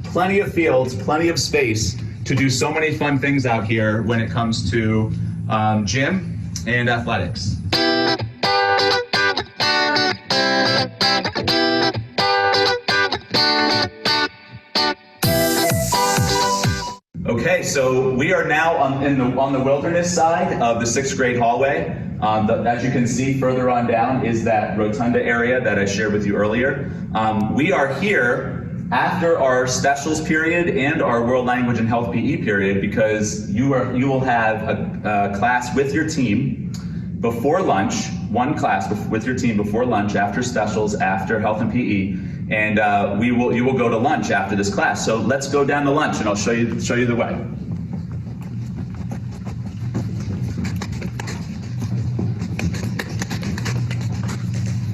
plenty of fields, plenty of space to do so many fun things out here when it comes to gym and athletics. Okay, so we are now on the wilderness side of the 6th grade hallway. As you can see further on down is that rotunda area that I shared with you earlier. We are here after our specials period and our World Language and Health PE period because you will have a class with your team before lunch, one class with your team before lunch, after specials, after health and PE, and you will go to lunch after this class. So let's go down to lunch and I'll show you the way.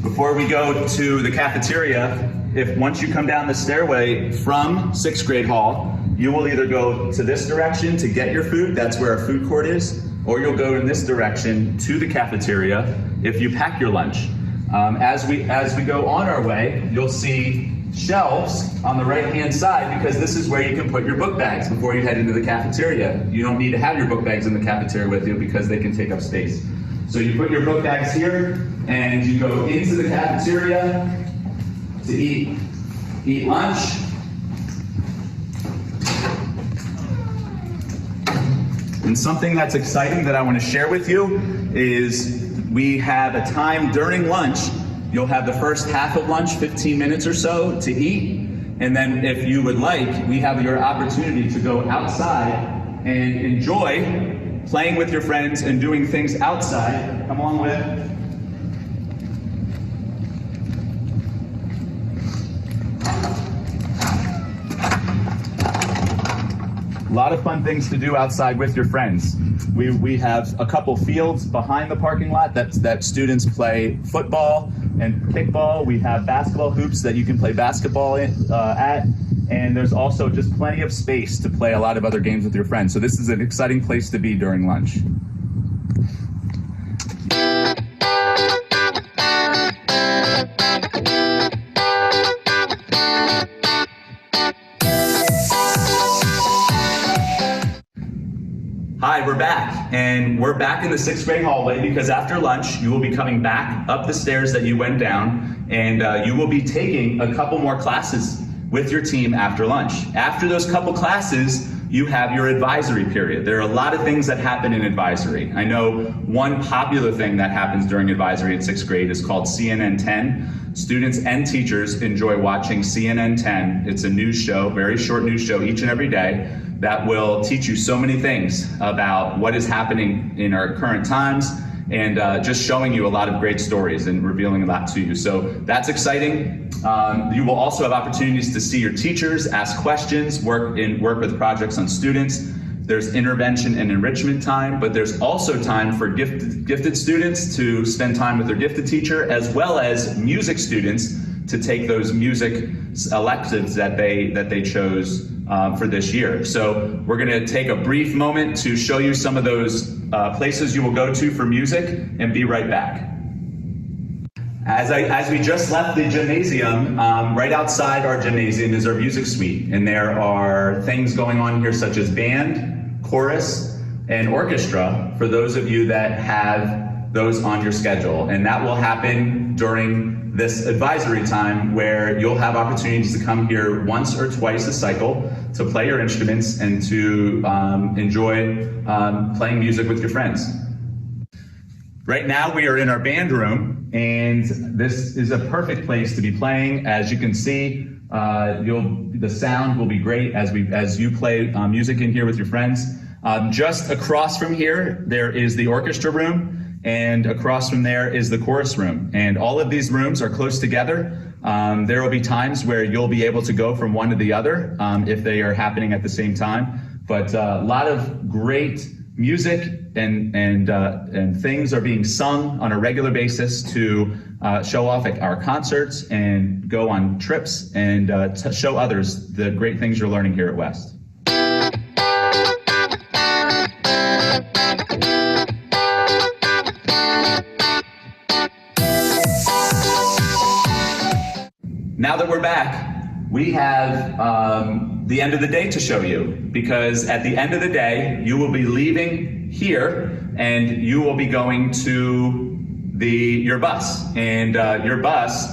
Before we go to the cafeteria, once you come down the stairway from 6th grade hall, you will either go to this direction to get your food, that's where our food court is, or you'll go in this direction to the cafeteria if you pack your lunch. As we go on our way, you'll see shelves on the right-hand side because this is where you can put your book bags before you head into the cafeteria. You don't need to have your book bags in the cafeteria with you because they can take up space. So you put your book bags here and you go into the cafeteria to eat lunch. And something that's exciting that I want to share with you is we have a time during lunch. You'll have the first half of lunch, 15 minutes or so to eat. And then if you would like, we have your opportunity to go outside and enjoy playing with your friends and doing things outside. Come along with. A lot of fun things to do outside with your friends. We have a couple fields behind the parking lot that students play football and kickball. We have basketball hoops that you can play basketball at. And there's also just plenty of space to play a lot of other games with your friends. So this is an exciting place to be during lunch. Hi, we're back, and we're back in the 6th grade hallway because after lunch, you will be coming back up the stairs that you went down, and you will be taking a couple more classes with your team after lunch. After those couple classes, you have your advisory period. There are a lot of things that happen in advisory. I know one popular thing that happens during advisory in 6th grade is called CNN 10. Students and teachers enjoy watching CNN 10. It's a news show, very short news show each and every day that will teach you so many things about what is happening in our current times and just showing you a lot of great stories and revealing a lot to you. So that's exciting. You will also have opportunities to see your teachers, ask questions, work with projects on students. There's intervention and enrichment time, but there's also time for gifted students to spend time with their gifted teacher, as well as music students to take those music electives that they chose for this year. So we're going to take a brief moment to show you some of those places you will go to for music and be right back. As we just left the gymnasium, right outside our gymnasium is our music suite, and there are things going on here such as band, chorus, and orchestra for those of you that have those on your schedule. And that will happen during this advisory time where you'll have opportunities to come here once or twice a cycle to play your instruments and to enjoy playing music with your friends. Right now we are in our band room, and this is a perfect place to be playing. As you can see, the sound will be great as you play music in here with your friends. Just across from here, there is the orchestra room, and across from there is the chorus room. And all of these rooms are close together. There will be times where you'll be able to go from one to the other if they are happening at the same time. But a lot of great music and things are being sung on a regular basis to show off at our concerts and go on trips and to show others the great things you're learning here at West. Now that we're back, we have the end of the day to show you, because at the end of the day, you will be leaving here and you will be going to your bus. And your bus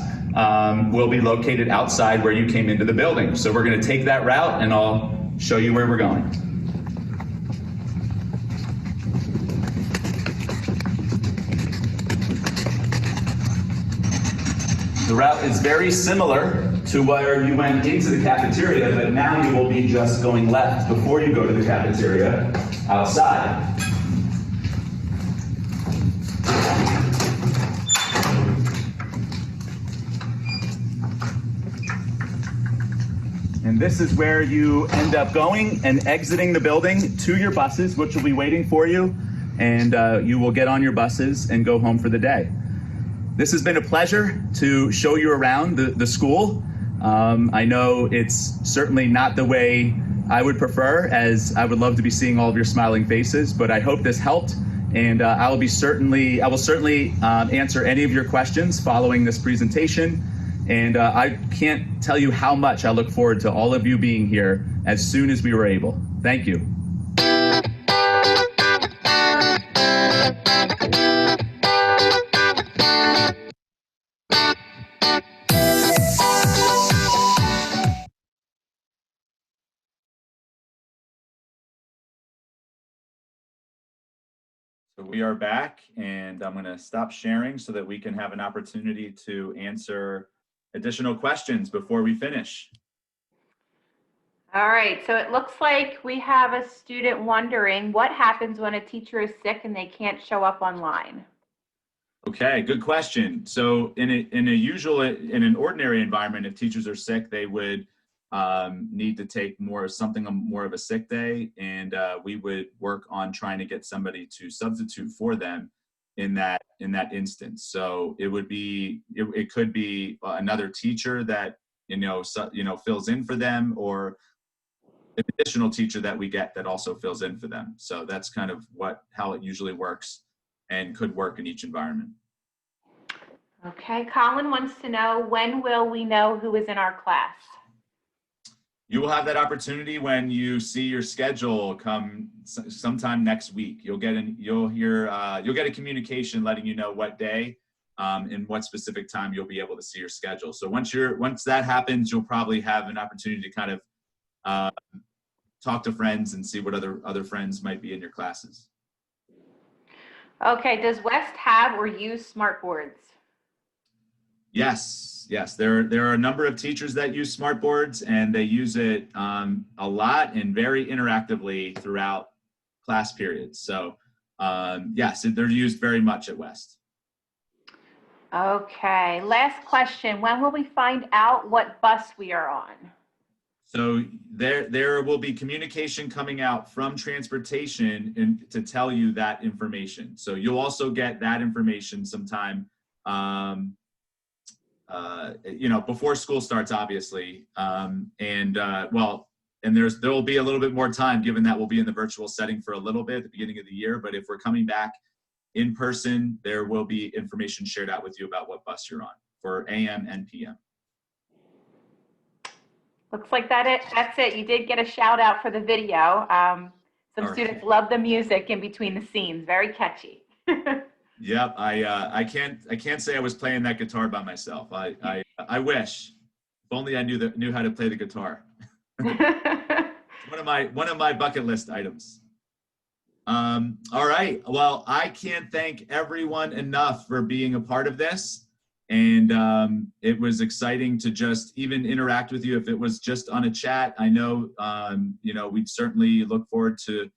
will be located outside where you came into the building. So we're going to take that route and I'll show you where we're going. The route is very similar to where you went into the cafeteria, but now you will be just going left before you go to the cafeteria outside. And this is where you end up going and exiting the building to your buses, which will be waiting for you. And you will get on your buses and go home for the day. This has been a pleasure to show you around the school. I know it's certainly not the way I would prefer, as I would love to be seeing all of your smiling faces, but I hope this helped. And I will certainly answer any of your questions following this presentation. And I can't tell you how much I look forward to all of you being here as soon as we were able. Thank you. So we are back, and I'm going to stop sharing so that we can have an opportunity to answer additional questions before we finish. All right, so it looks like we have a student wondering what happens when a teacher is sick and they can't show up online. Okay, good question. So in an ordinary environment, if teachers are sick, they would need to take more of a sick day, and we would work on trying to get somebody to substitute for them in that instance. So it could be another teacher that fills in for them, or an additional teacher that we get that also fills in for them. So that's kind of how it usually works and could work in each environment. Okay, Colin wants to know, when will we know who is in our class? You will have that opportunity when you see your schedule come sometime next week. You'll get a communication letting you know what day and what specific time you'll be able to see your schedule. So once that happens, you'll probably have an opportunity to kind of talk to friends and see what other friends might be in your classes. Okay, does West have or use smart boards? Yes. There are a number of teachers that use smart boards, and they use it a lot and very interactively throughout class periods. So yes, they're used very much at West. Okay, last question. When will we find out what bus we are on? So there will be communication coming out from transportation to tell you that information. So you'll also get that information sometime before school starts, obviously. And there will be a little bit more time, given that we'll be in the virtual setting for a little bit at the beginning of the year. But if we're coming back in person, there will be information shared out with you about what bus you're on for AM and PM. Looks like that's it. You did get a shout out for the video. Some students love the music in between the scenes. Very catchy. Yep, I can't say I was playing that guitar by myself. I wish. If only I knew how to play the guitar. one of my bucket list items. All right. Well, I can't thank everyone enough for being a part of this. And it was exciting to just even interact with you. If it was just on a chat, I know, we'd certainly look forward to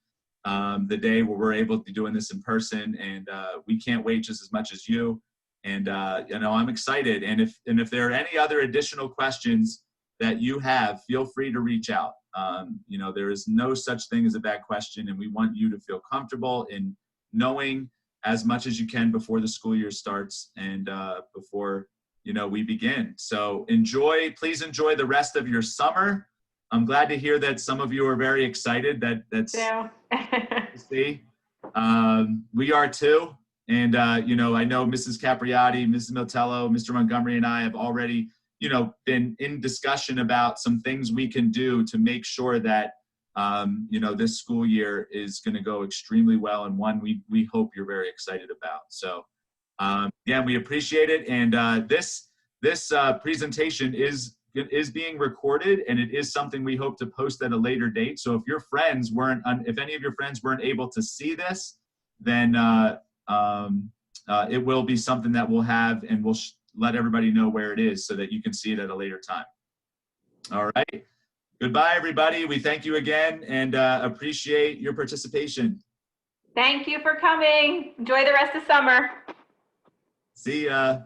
the day where we're able to be doing this in person, and we can't wait just as much as you. And I'm excited. And if there are any other additional questions that you have, feel free to reach out. There is no such thing as a bad question, and we want you to feel comfortable in knowing as much as you can before the school year starts and before we begin. So please enjoy the rest of your summer. I'm glad to hear that some of you are very excited. That's to see. We are too. And I know Mrs. Capriati, Mrs. Miltello, Mr. Montgomery, and I have already been in discussion about some things we can do to make sure that this school year is going to go extremely well, and one we hope you're very excited about. So again, we appreciate it. And this presentation is being recorded, and it is something we hope to post at a later date. So if if any of your friends weren't able to see this, then it will be something that we'll have, and we'll let everybody know where it is so that you can see it at a later time. All right. Goodbye, everybody. We thank you again and appreciate your participation. Thank you for coming. Enjoy the rest of summer. See ya.